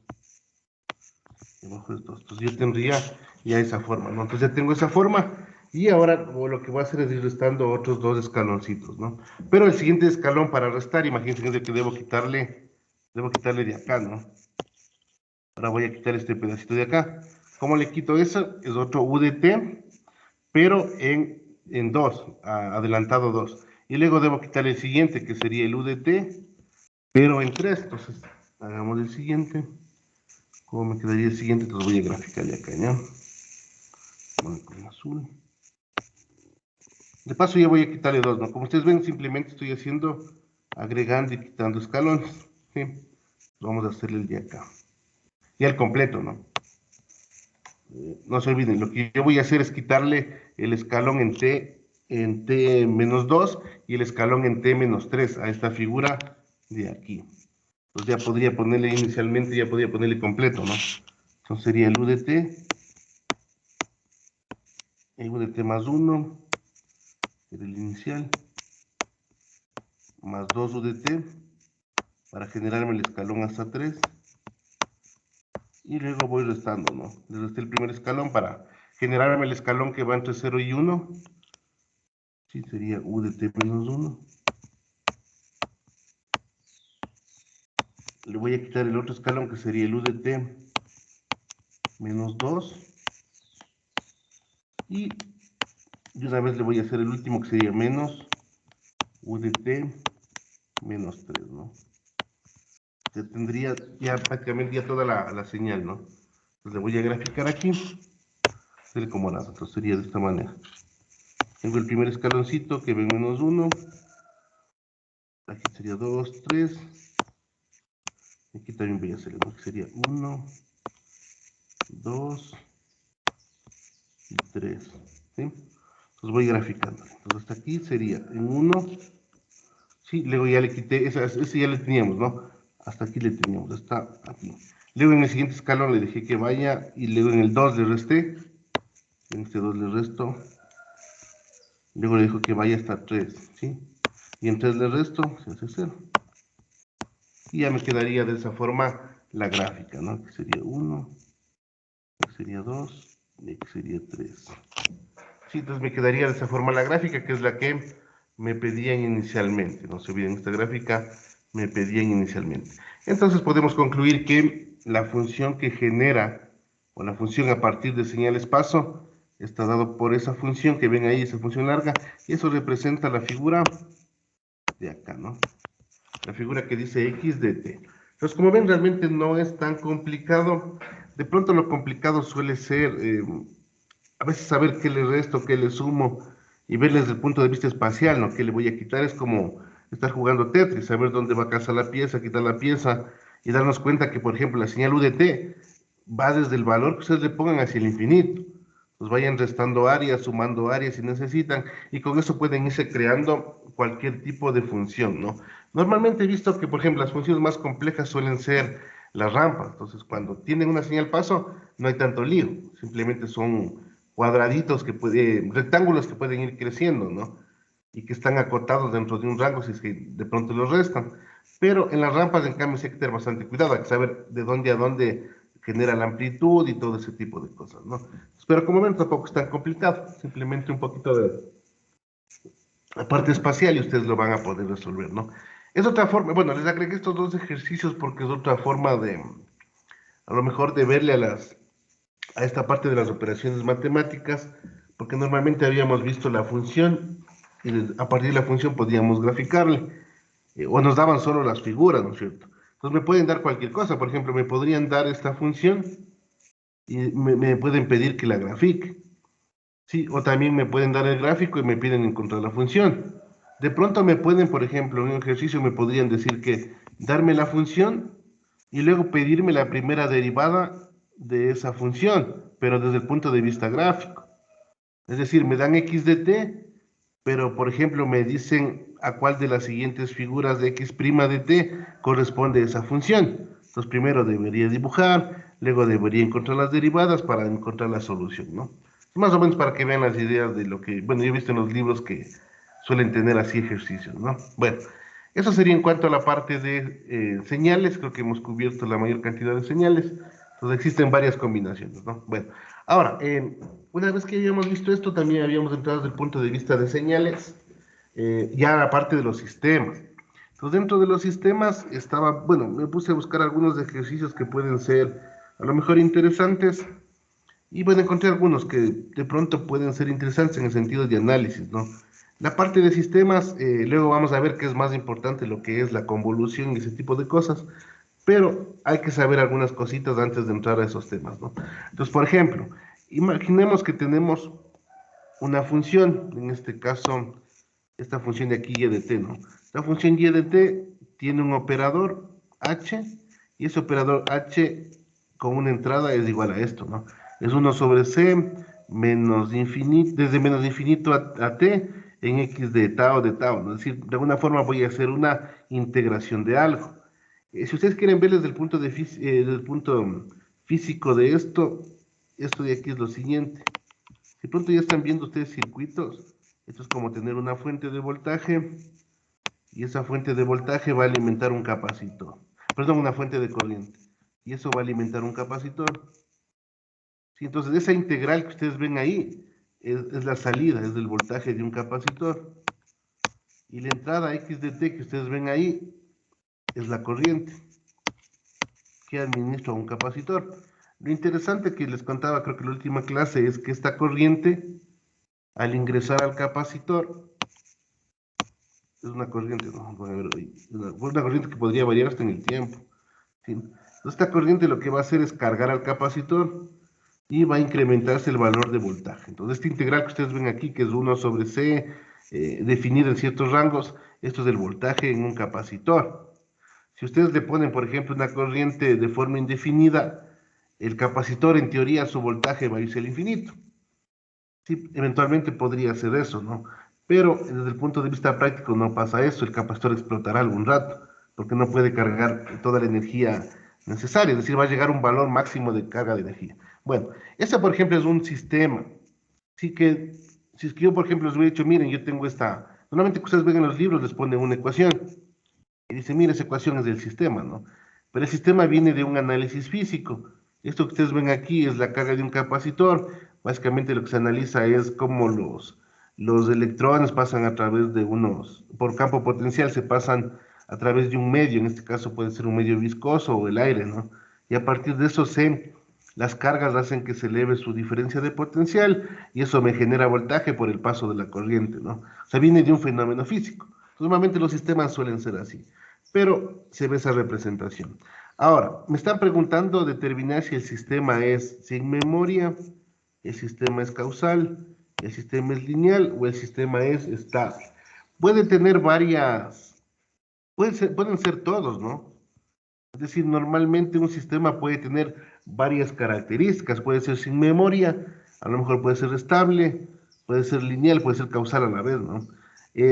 Y abajo es 2. Entonces yo tendría ya esa forma, ¿no? Entonces ya tengo esa forma. Y ahora lo que voy a hacer es ir restando otros 2 escaloncitos, ¿no? Pero el siguiente escalón para restar, imagínense que debo quitarle de acá, ¿no? Ahora voy a quitar este pedacito de acá. ¿Cómo le quito eso? Es otro UDT, pero en 2, adelantado 2. Y luego debo quitar el siguiente, que sería el UDT, pero en 3. Entonces, hagamos el siguiente. ¿Cómo me quedaría el siguiente? Entonces voy a graficarle acá, ¿ya? Bueno, con azul. De paso ya voy a quitarle 2, ¿no? Como ustedes ven, simplemente estoy haciendo, agregando y quitando escalones, ¿sí? Vamos a hacerle el de acá. Ya el completo, ¿no? No se olviden, lo que yo voy a hacer es quitarle el escalón en T menos 2 y el escalón en T menos 3 a esta figura de aquí. Entonces ya podría ponerle inicialmente, ya podría ponerle completo, ¿no? Entonces sería el UDT más 1, el inicial, más 2 UDT, para generarme el escalón hasta 3. Y luego voy restando, ¿no? Le resté el primer escalón para generarme el escalón que va entre 0 y 1. Sí, sería UDT menos 1. Le voy a quitar el otro escalón que sería el UDT menos 2. Y de una vez le voy a hacer el último que sería menos UDT menos 3, ¿no? Ya tendría ya prácticamente ya toda la señal, ¿no? Entonces le voy a graficar aquí. Hacer como nada. Entonces sería de esta manera. Tengo el primer escaloncito que ve menos 1. Aquí sería 2, 3. Aquí también voy a hacer lo que sería 1, 2 y 3. ¿Sí? Entonces voy graficando. Entonces hasta aquí sería en 1. Sí, luego ya le quité, ese ya le teníamos, ¿no? Hasta aquí le teníamos, hasta aquí. Luego en el siguiente escalón le dejé que vaya y luego en el 2 le resté. En este 2 le resto. Luego le dejo que vaya hasta 3, ¿sí? Y en 3 le resto, se hace 0. Y ya me quedaría de esa forma la gráfica, ¿no? Que sería 1, que sería 2 y que sería 3. Sí, entonces me quedaría de esa forma la gráfica, que es la que me pedían inicialmente. No se olviden, esta gráfica me pedían inicialmente. Entonces podemos concluir que la función que genera, o la función a partir de señales paso, está dado por esa función que ven ahí, esa función larga, y eso representa la figura de acá, ¿no? La figura que dice X de T. Entonces, como ven, realmente no es tan complicado. De pronto lo complicado suele ser a veces saber qué le resto, qué le sumo y ver desde el punto de vista espacial, ¿no? ¿Qué le voy a quitar? Es como estar jugando Tetris, saber dónde va a casar la pieza, quitar la pieza y darnos cuenta que, por ejemplo, la señal UDT va desde el valor que ustedes le pongan hacia el infinito. Pues vayan restando áreas, sumando áreas si necesitan, y con eso pueden irse creando cualquier tipo de función, ¿no? Normalmente he visto que, por ejemplo, las funciones más complejas suelen ser las rampas. Entonces, cuando tienen una señal paso, no hay tanto lío. Simplemente son cuadraditos rectángulos que pueden ir creciendo, ¿no? Y que están acotados dentro de un rango si es que de pronto los restan. Pero en las rampas, en cambio, sí hay que tener bastante cuidado, hay que saber de dónde a dónde genera la amplitud y todo ese tipo de cosas, ¿no? Pero como ven, tampoco es tan complicado, simplemente un poquito de la parte espacial y ustedes lo van a poder resolver, ¿no? Es otra forma, bueno, les agregué estos dos ejercicios porque es otra forma de, a lo mejor, de verle a esta parte de las operaciones matemáticas, porque normalmente habíamos visto la función y a partir de la función podíamos graficarle, o nos daban solo las figuras, ¿no es cierto? Entonces me pueden dar cualquier cosa, por ejemplo, me podrían dar esta función y me pueden pedir que la grafique. Sí, o también me pueden dar el gráfico y me piden encontrar la función. De pronto me pueden, por ejemplo, en un ejercicio me podrían decir que darme la función y luego pedirme la primera derivada de esa función, pero desde el punto de vista gráfico. Es decir, me dan x de t, pero por ejemplo me dicen a cuál de las siguientes figuras de x' de t corresponde esa función. Entonces primero debería dibujar, luego debería encontrar las derivadas para encontrar la solución, ¿no? Más o menos para que vean las ideas de lo que, bueno, yo he visto en los libros que suelen tener así ejercicios, ¿no? Bueno, eso sería en cuanto a la parte de señales, creo que hemos cubierto la mayor cantidad de señales, entonces existen varias combinaciones, ¿no? Bueno, ahora, una vez que habíamos visto esto, también habíamos entrado desde el punto de vista de señales, ya la parte de los sistemas. Entonces, dentro de los sistemas estaba, bueno, me puse a buscar algunos ejercicios que pueden ser a lo mejor interesantes y bueno, encontré algunos que de pronto pueden ser interesantes en el sentido de análisis, ¿no? La parte de sistemas, luego vamos a ver qué es más importante, lo que es la convolución y ese tipo de cosas, pero hay que saber algunas cositas antes de entrar a esos temas, ¿no? Entonces, por ejemplo, imaginemos que tenemos una función, en este caso, esta función de aquí y de t, ¿no? La función y de t tiene un operador h, y ese operador h con una entrada es igual a esto, ¿no? Es 1 sobre c menos infinito, desde menos infinito a t en x de tau, ¿no? Es decir, de alguna forma voy a hacer una integración de algo. Si ustedes quieren ver desde el punto físico de esto de aquí es lo siguiente. De pronto ya están viendo ustedes circuitos. Esto es como tener una fuente de voltaje y esa fuente de voltaje va a alimentar un capacitor. Perdón, una fuente de corriente. Y eso va a alimentar un capacitor. Sí, entonces esa integral que ustedes ven ahí es la salida, es del voltaje de un capacitor. Y la entrada x de t que ustedes ven ahí es la corriente que administra un capacitor. Lo interesante que les contaba, creo que en la última clase, es que esta corriente, al ingresar al capacitor, es una corriente, ¿no? Una corriente que podría variar hasta en el tiempo. ¿Sí? Entonces, esta corriente lo que va a hacer es cargar al capacitor y va a incrementarse el valor de voltaje. Entonces, esta integral que ustedes ven aquí, que es 1 sobre C, definida en ciertos rangos, esto es el voltaje en un capacitor. Si ustedes le ponen, por ejemplo, una corriente de forma indefinida, el capacitor, en teoría, su voltaje va a irse al infinito. Sí, eventualmente podría ser eso, ¿no? Pero desde el punto de vista práctico no pasa eso, el capacitor explotará algún rato, porque no puede cargar toda la energía necesaria, es decir, va a llegar a un valor máximo de carga de energía. Bueno, ese por ejemplo es un sistema. Así que, si es que yo por ejemplo les hubiera dicho, miren, yo tengo normalmente que ustedes ven en los libros les ponen una ecuación, y dicen, mira, esa ecuación es del sistema, ¿no? Pero el sistema viene de un análisis físico. Esto que ustedes ven aquí es la carga de un capacitor. Básicamente lo que se analiza es cómo los electrones pasan a través de por campo potencial, se pasan a través de un medio, en este caso puede ser un medio viscoso o el aire, ¿no? Y a partir de eso las cargas hacen que se eleve su diferencia de potencial y eso me genera voltaje por el paso de la corriente, ¿no? O sea, viene de un fenómeno físico. Normalmente los sistemas suelen ser así, pero se ve esa representación. Ahora, me están preguntando determinar si el sistema es sin memoria, el sistema es causal, el sistema es lineal o el sistema es estable. Puede tener varias, pueden ser todos, ¿no? Es decir, normalmente un sistema puede tener varias características, puede ser sin memoria, a lo mejor puede ser estable, puede ser lineal, puede ser causal a la vez, ¿no?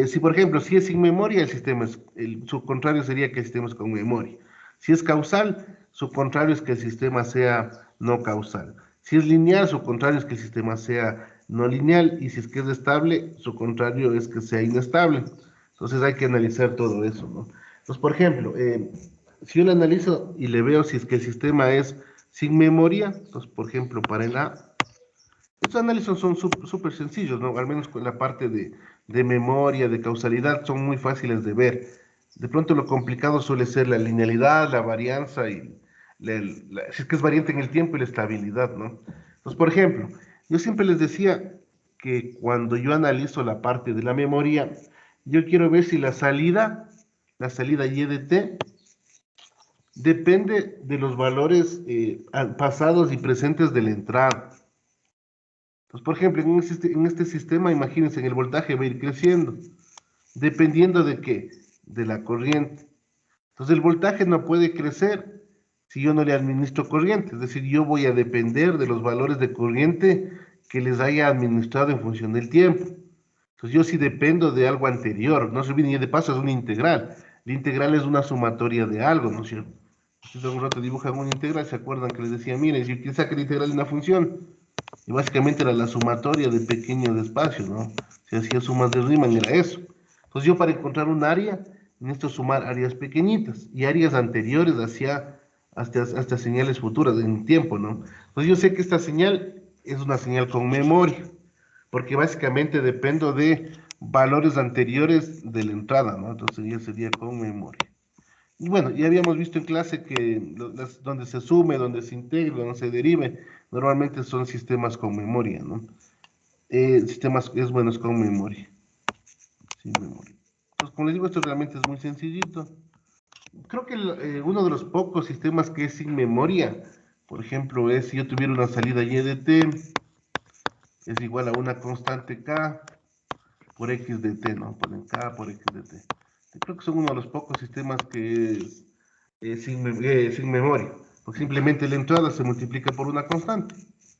Si por ejemplo, si es sin memoria, el sistema es, su contrario sería que el sistema es con memoria. Si es causal, su contrario es que el sistema sea no causal. Si es lineal, su contrario es que el sistema sea no lineal, y si es que es estable, su contrario es que sea inestable. Entonces hay que analizar todo eso, ¿no? Entonces, por ejemplo, si yo lo analizo y le veo si es que el sistema es sin memoria, entonces, por ejemplo, para el A, estos análisis son súper sencillos, ¿no? Al menos con la parte de memoria, de causalidad, son muy fáciles de ver. De pronto lo complicado suele ser la linealidad, la varianza y si es que es variante en el tiempo y la estabilidad, ¿no? Entonces, por ejemplo, yo siempre les decía que cuando yo analizo la parte de la memoria, yo quiero ver si la salida y de t, depende de los valores pasados y presentes de la entrada. Entonces, por ejemplo, en este sistema, imagínense, en el voltaje va a ir creciendo. ¿Dependiendo de qué? De la corriente. Entonces, el voltaje no puede crecer si yo no le administro corriente. Es decir, yo voy a depender de los valores de corriente que les haya administrado en función del tiempo. Entonces, yo sí dependo de algo anterior. No se olviden, y de paso es una integral. La integral es una sumatoria de algo, ¿no es cierto? Ustedes un rato dibujan una integral, se acuerdan que les decía, miren, si yo saca la integral de una función, y básicamente era la sumatoria de pequeños espacios, ¿no? Si hacía sumas de Riemann era eso. Entonces yo para encontrar un área, necesito sumar áreas pequeñitas y áreas anteriores hasta señales futuras en tiempo, ¿no? Entonces yo sé que esta señal es una señal con memoria, porque básicamente dependo de valores anteriores de la entrada, ¿no? Entonces ya sería con memoria. Y bueno, ya habíamos visto en clase que donde se sume, donde se integre, donde se derive, normalmente son sistemas con memoria, ¿no? Sistemas es buenos con memoria, sin memoria. Entonces, como les digo, esto realmente es muy sencillito. Creo que uno de los pocos sistemas que es sin memoria, por ejemplo, es si yo tuviera una salida y de t es igual a una constante k por x de t, ¿no? Ponen k por x de t. Creo que son uno de los pocos sistemas que es sin memoria, porque simplemente la entrada se multiplica por una constante.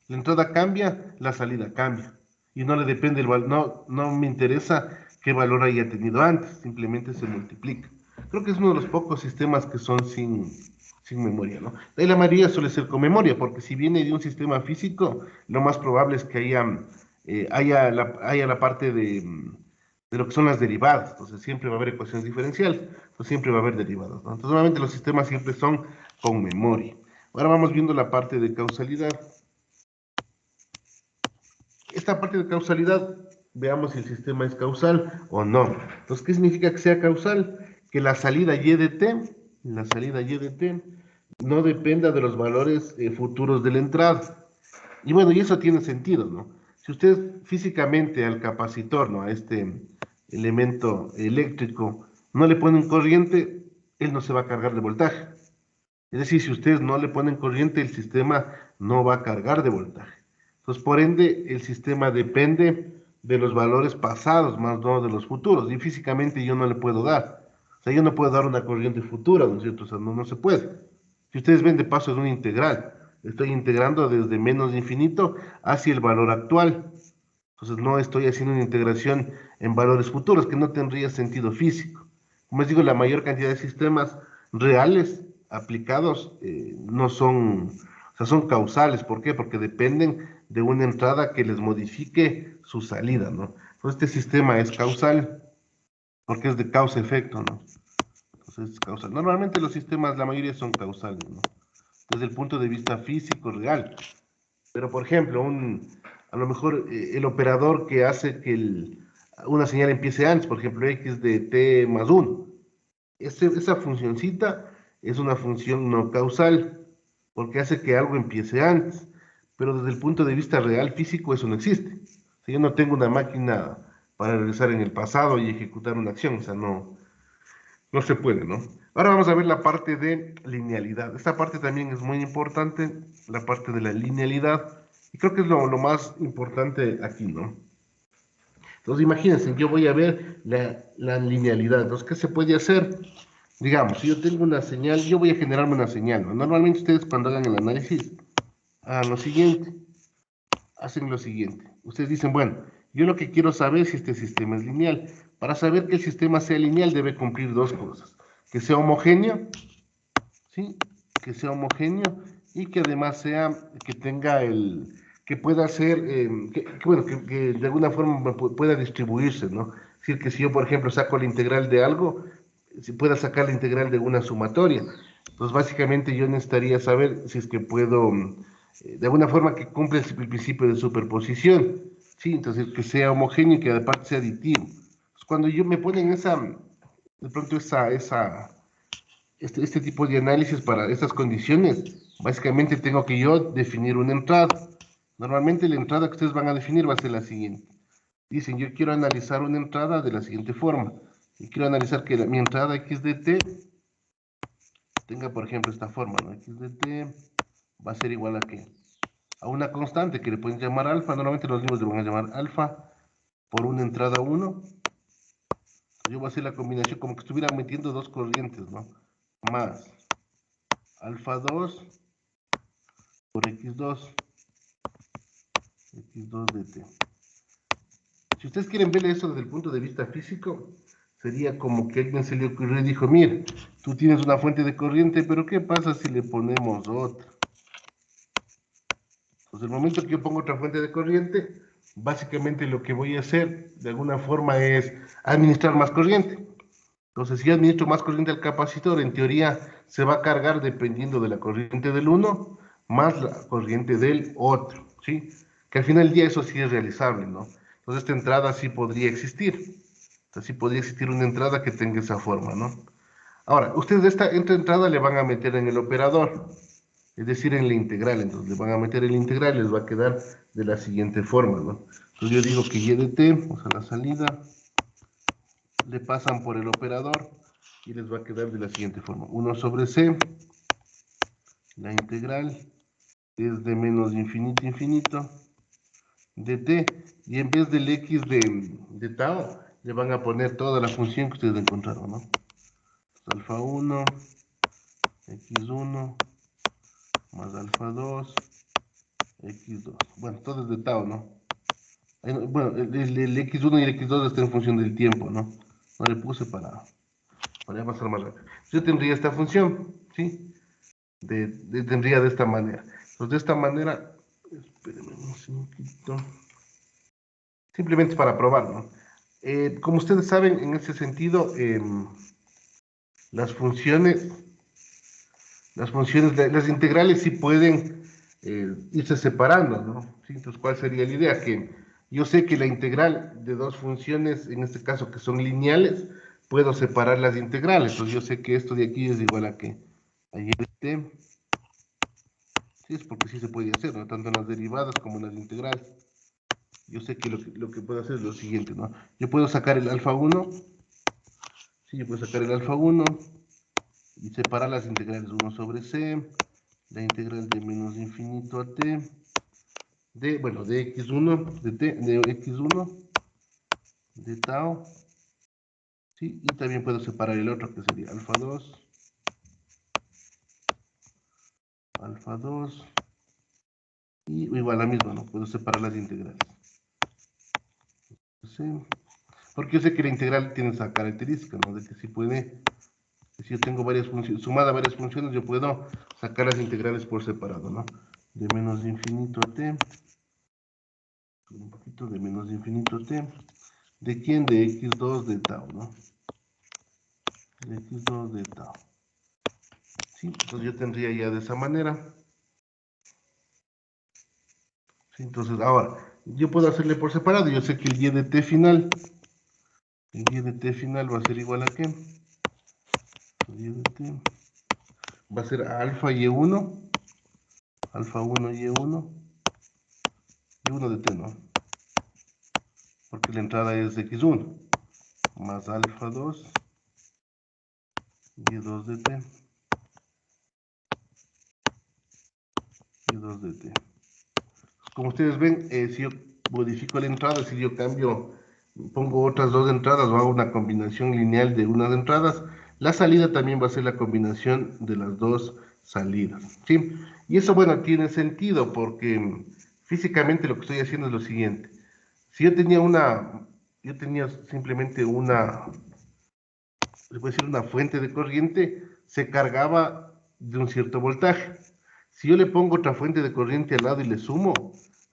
La entrada cambia, la salida cambia. Y no le depende el valor, no me interesa qué valor haya tenido antes, simplemente se multiplica. Creo que es uno de los pocos sistemas que son sin memoria, ¿no? De ahí la mayoría suele ser con memoria, porque si viene de un sistema físico, lo más probable es que haya la parte de lo que son las derivadas. Entonces siempre va a haber ecuaciones diferenciales, pues siempre va a haber derivadas, ¿no? Entonces normalmente los sistemas siempre son con memoria. Ahora vamos viendo la parte de causalidad. Esta parte de causalidad, veamos si el sistema es causal o no. Entonces, ¿qué significa que sea causal? Que la salida y de t, no dependa de los valores futuros de la entrada. Y bueno, y eso tiene sentido, ¿no? Si usted físicamente al capacitor, ¿no? A este elemento eléctrico, no le ponen corriente, él no se va a cargar de voltaje. Es decir, si ustedes no le ponen corriente, el sistema no va a cargar de voltaje. Entonces, por ende, el sistema depende de los valores pasados, más no de los futuros. Y físicamente yo no le puedo dar. O sea, yo no puedo dar una corriente futura, ¿no es cierto? O sea, no se puede. Si ustedes ven, de paso es una integral. Estoy integrando desde menos infinito hacia el valor actual. Entonces, no estoy haciendo una integración en valores futuros, que no tendría sentido físico. Como les digo, la mayor cantidad de sistemas reales aplicados no son, o sea, son causales. ¿Por qué? Porque dependen de una entrada que les modifique su salida, ¿no? Entonces, este sistema es causal porque es de causa-efecto, ¿no? Entonces, es causal. Normalmente los sistemas, la mayoría son causales, ¿no? Desde el punto de vista físico real. Pero, por ejemplo, a lo mejor el operador que hace que una señal empiece antes, por ejemplo, x de t más 1, esa funcioncita es una función no causal, porque hace que algo empiece antes. Pero desde el punto de vista real físico, eso no existe. Si yo no tengo una máquina para regresar en el pasado y ejecutar una acción, o sea, no se puede, ¿no? Ahora vamos a ver la parte de linealidad. Esta parte también es muy importante, la parte de la linealidad, y creo que es lo más importante aquí, ¿no? Entonces, imagínense, yo voy a ver la linealidad. Entonces, ¿qué se puede hacer? Digamos, si yo tengo una señal, yo voy a generarme una señal, ¿no? Normalmente ustedes cuando hagan el análisis, hagan lo siguiente, hacen lo siguiente. Ustedes dicen, bueno, yo lo que quiero saber es si este sistema es lineal. Para saber que el sistema sea lineal debe cumplir dos cosas. Que sea homogéneo, ¿sí? Que sea homogéneo y que además que tenga que pueda ser, bueno, que de alguna forma pueda distribuirse, ¿no? Es decir, que si yo, por ejemplo, saco la integral de algo, si pueda sacar la integral de una sumatoria. Entonces, básicamente yo necesitaría saber si es que puedo, de alguna forma que cumple el principio de superposición, ¿sí? Entonces, que sea homogéneo y que aparte sea aditivo. Entonces, cuando yo me ponen de pronto este tipo de análisis para estas condiciones, básicamente tengo que yo definir una entrada. Normalmente la entrada que ustedes van a definir va a ser la siguiente. Dicen, yo quiero analizar una entrada de la siguiente forma. Y quiero analizar que mi entrada x de t tenga, por ejemplo, esta forma, ¿no? X de t va a ser igual a qué? A una constante que le pueden llamar alfa. Normalmente los libros le van a llamar alfa por una entrada 1. Yo voy a hacer la combinación como que estuviera metiendo dos corrientes, ¿no? Más alfa 2 por x2 de t. Si ustedes quieren ver eso desde el punto de vista físico, sería como que a alguien se le ocurrió y dijo, mira, tú tienes una fuente de corriente, pero ¿qué pasa si le ponemos otra? Pues el momento que yo pongo otra fuente de corriente, básicamente lo que voy a hacer de alguna forma es administrar más corriente. Entonces, si yo administro más corriente al capacitor, en teoría se va a cargar dependiendo de la corriente del uno más la corriente del otro, ¿sí? Que al final del día eso sí es realizable, ¿no? Entonces, esta entrada sí podría existir. Entonces, sí podría existir una entrada que tenga esa forma, ¿no? Ahora, ustedes esta entrada le van a meter en el operador, es decir, en la integral. Entonces, le van a meter el integral y les va a quedar de la siguiente forma, ¿no? Entonces, yo digo que y de t, o sea, la salida, le pasan por el operador y les va a quedar de la siguiente forma. 1 sobre c, la integral es de menos infinito a infinito de t, y en vez del x de tau, le van a poner toda la función que ustedes encontraron, ¿no? Alfa 1, x1, más alfa 2, x2. Bueno, todo es de tau, ¿no? Bueno, el x1 y el x2 está en función del tiempo, ¿no? No le puse para pasar más rápido. Yo tendría esta función, ¿sí? Tendría de esta manera. Entonces, de esta manera, espérenme un segundito. Simplemente para probar, ¿no? Como ustedes saben, en ese sentido, las funciones, las integrales sí pueden irse separando, ¿no? ¿Sí? Entonces, ¿cuál sería la idea? Que yo sé que la integral de dos funciones, en este caso que son lineales, puedo separar las integrales. Entonces, yo sé que esto de aquí es igual a que a y de t. Sí, es porque sí se puede hacer, ¿no? Tanto en las derivadas como en las integrales. Yo sé que lo que puedo hacer es lo siguiente, ¿no? Yo puedo sacar el alfa 1, sí, yo puedo sacar el alfa 1 y separar las integrales 1 sobre c, la integral de menos infinito a t, bueno, de x1, de t, de x1, de tau, sí, y también puedo separar el otro que sería alfa 2, y igual la misma, ¿no? Puedo separar las integrales. Sí, porque yo sé que la integral tiene esa característica, ¿no? De que si puede, si yo tengo varias funciones, sumada a varias funciones, yo puedo sacar las integrales por separado, ¿no? De menos infinito a t, un poquito de menos infinito a t, ¿de quién? De x2 de tau, ¿no? De x2 de tau. Sí, entonces yo tendría ya de esa manera. Sí, entonces, ahora, yo puedo hacerle por separado, yo sé que el y de t final, va a ser igual a qué? El y de t va a ser alfa y1, alfa 1 y1 de t, ¿no? porque la entrada es x1, más alfa 2 y2 de t, y2 de t. Como ustedes ven, si yo modifico la entrada, si yo cambio, pongo otras dos entradas o hago una combinación lineal de unas entradas, la salida también va a ser la combinación de las dos salidas, ¿sí? Y eso, bueno, tiene sentido porque físicamente lo que estoy haciendo es lo siguiente. Si yo tenía simplemente se puede decir una fuente de corriente, se cargaba de un cierto voltaje. Si yo le pongo otra fuente de corriente al lado y le sumo,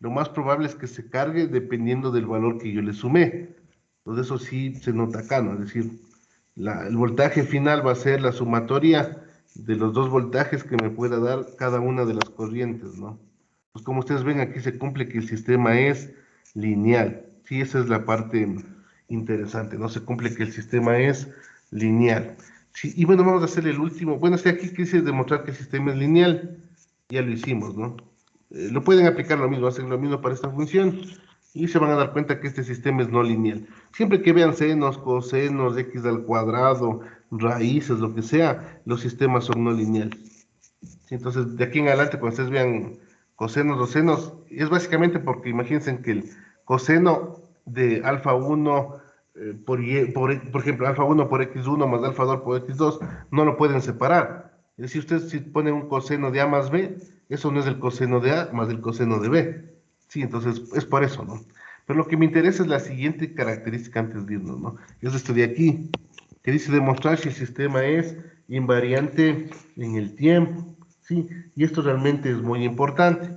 lo más probable es que se cargue dependiendo del valor que yo le sumé. Entonces eso sí se nota acá, ¿no? Es decir, el voltaje final va a ser la sumatoria de los dos voltajes que me pueda dar cada una de las corrientes, ¿no? Pues como ustedes ven aquí se cumple que el sistema es lineal. Sí, esa es la parte interesante, ¿no? Se cumple que el sistema es lineal. Sí, y bueno, vamos a hacer el último. Bueno, si aquí quise demostrar que el sistema es lineal, ya lo hicimos, ¿no? Lo pueden aplicar lo mismo, hacen lo mismo para esta función y se van a dar cuenta que este sistema es no lineal. Siempre que vean senos, cosenos, x al cuadrado, raíces, lo que sea, los sistemas son no lineales. Sí, entonces, de aquí en adelante, cuando ustedes vean cosenos o senos, es básicamente porque imagínense que el coseno de alfa 1 por ejemplo, alfa 1 por x1 más alfa 2 por x2, no lo pueden separar. Es decir, ustedes si ponen un coseno de a más b, eso no es el coseno de a más el coseno de b. Sí, entonces es por eso, ¿no? Pero lo que me interesa es la siguiente característica antes de irnos, ¿no? Es esto de aquí, que dice demostrar si el sistema es invariante en el tiempo, ¿sí? Y esto realmente es muy importante.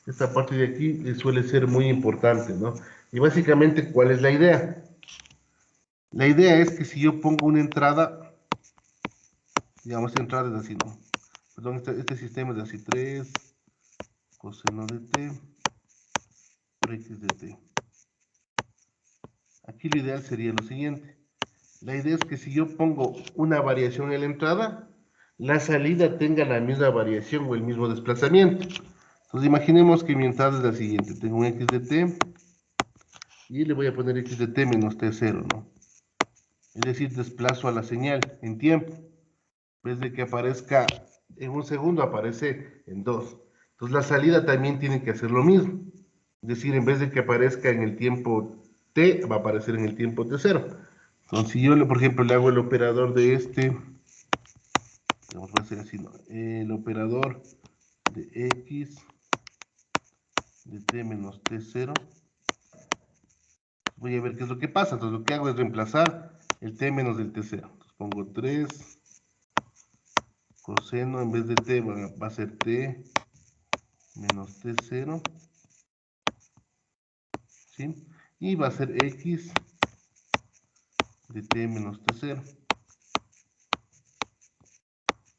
Esta parte de aquí suele ser muy importante, ¿no? Y básicamente, ¿cuál es la idea? La idea es que si yo pongo una entrada, digamos, esta entrada es así, ¿no? Perdón, este sistema es así, 3 coseno de t por x de t. Aquí lo ideal sería lo siguiente. La idea es que si yo pongo una variación en la entrada, la salida tenga la misma variación o el mismo desplazamiento. Entonces imaginemos que mi entrada es la siguiente. Tengo un x de t y le voy a poner x de t menos t0, ¿no? Es decir, desplazo a la señal en tiempo. En vez de que aparezca en un segundo, aparece en dos. Entonces la salida también tiene que hacer lo mismo. Es decir, en vez de que aparezca en el tiempo t, va a aparecer en el tiempo t0. Entonces si yo, por ejemplo, le hago el operador de vamos a hacer así, ¿no? El operador de x de t menos t0, voy a ver qué es lo que pasa. Entonces lo que hago es reemplazar el t menos del t0. Entonces pongo 3 coseno, en vez de t va a ser t menos t0, ¿sí? Y va a ser x de t menos t0,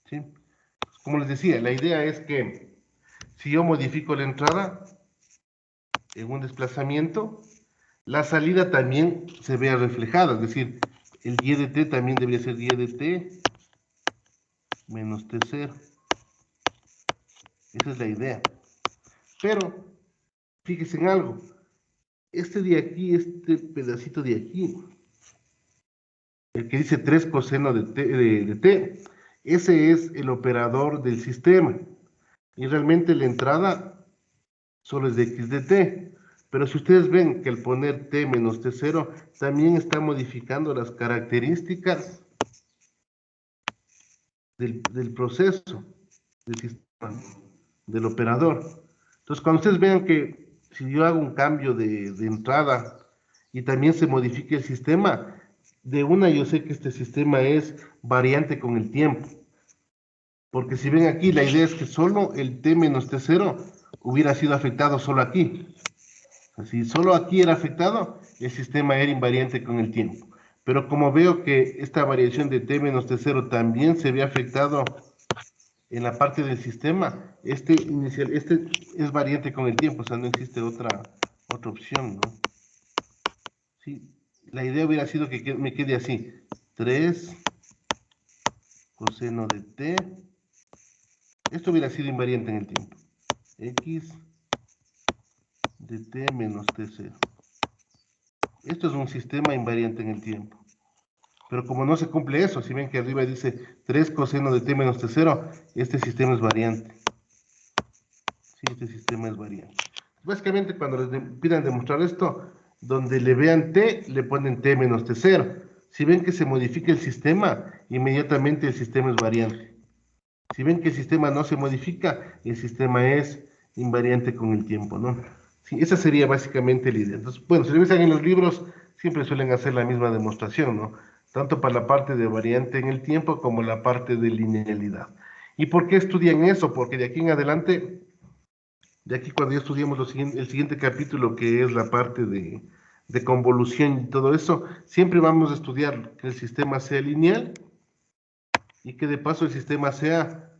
¿sí? Como les decía, la idea es que si yo modifico la entrada en un desplazamiento, la salida también se vea reflejada, es decir, el y de t también debería ser y de t menos t0. Esa es la idea. Pero, fíjense en algo, este de aquí, este pedacito de aquí, el que dice 3 coseno de t, ese es el operador del sistema. Y realmente la entrada solo es de x de t. Pero si ustedes ven que al poner t menos t0, también está modificando las características del proceso, del sistema, del operador. Entonces, cuando ustedes vean que si yo hago un cambio de entrada y también se modifica el sistema, de una yo sé que este sistema es variante con el tiempo. Porque si ven aquí, la idea es que solo el t menos t0 hubiera sido afectado solo aquí. Si solo aquí era afectado, el sistema era invariante con el tiempo. Pero como veo que esta variación de t menos t0 también se ve afectado en la parte del sistema, este es variante con el tiempo, o sea, no existe otra opción, ¿no? Sí, la idea hubiera sido que me quede así, 3 coseno de t, esto hubiera sido invariante en el tiempo, x de t menos t0. Esto es un sistema invariante en el tiempo. Pero como no se cumple eso, si ven que arriba dice 3 coseno de t menos t0, este sistema es variante. Sí, este sistema es variante. Básicamente, cuando les pidan demostrar esto, donde le vean t, le ponen t menos t0. Si ven que se modifica el sistema, inmediatamente el sistema es variante. Si ven que el sistema no se modifica, el sistema es invariante con el tiempo, ¿no? Sí, esa sería básicamente la idea. Entonces, bueno, si lo ven en los libros, siempre suelen hacer la misma demostración, ¿no? Tanto para la parte de variante en el tiempo como la parte de linealidad. ¿Y por qué estudian eso? Porque de aquí en adelante, de aquí cuando ya estudiamos el siguiente capítulo, que es la parte de convolución y todo eso, siempre vamos a estudiar que el sistema sea lineal y que de paso el sistema sea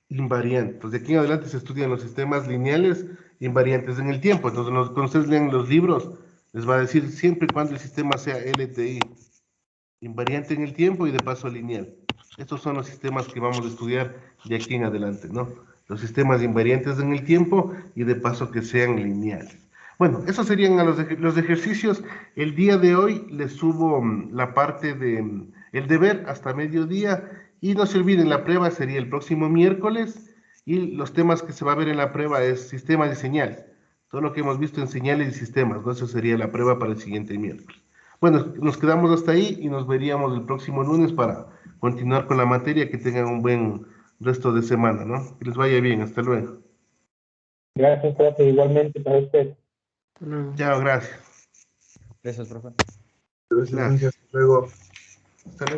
invariante. Pues de aquí en adelante se estudian los sistemas lineales invariantes en el tiempo. Entonces, cuando ustedes lean los libros, les va a decir siempre y cuando el sistema sea LTI, invariante en el tiempo y de paso lineal. Estos son los sistemas que vamos a estudiar de aquí en adelante, ¿no? Los sistemas invariantes en el tiempo y de paso que sean lineales. Bueno, esos serían los ejercicios. El día de hoy les subo la parte de el deber hasta mediodía y no se olviden, la prueba sería el próximo miércoles y los temas que se va a ver en la prueba es sistemas y señales. Todo lo que hemos visto en señales y sistemas, ¿no? Eso sería la prueba para el siguiente miércoles. Bueno, nos quedamos hasta ahí y nos veríamos el próximo lunes para continuar con la materia. Que tengan un buen resto de semana, ¿no? Que les vaya bien. Hasta luego. Gracias, profe. Igualmente para usted. Chao, gracias. Gracias, profe. Gracias. Hasta luego. Hasta luego.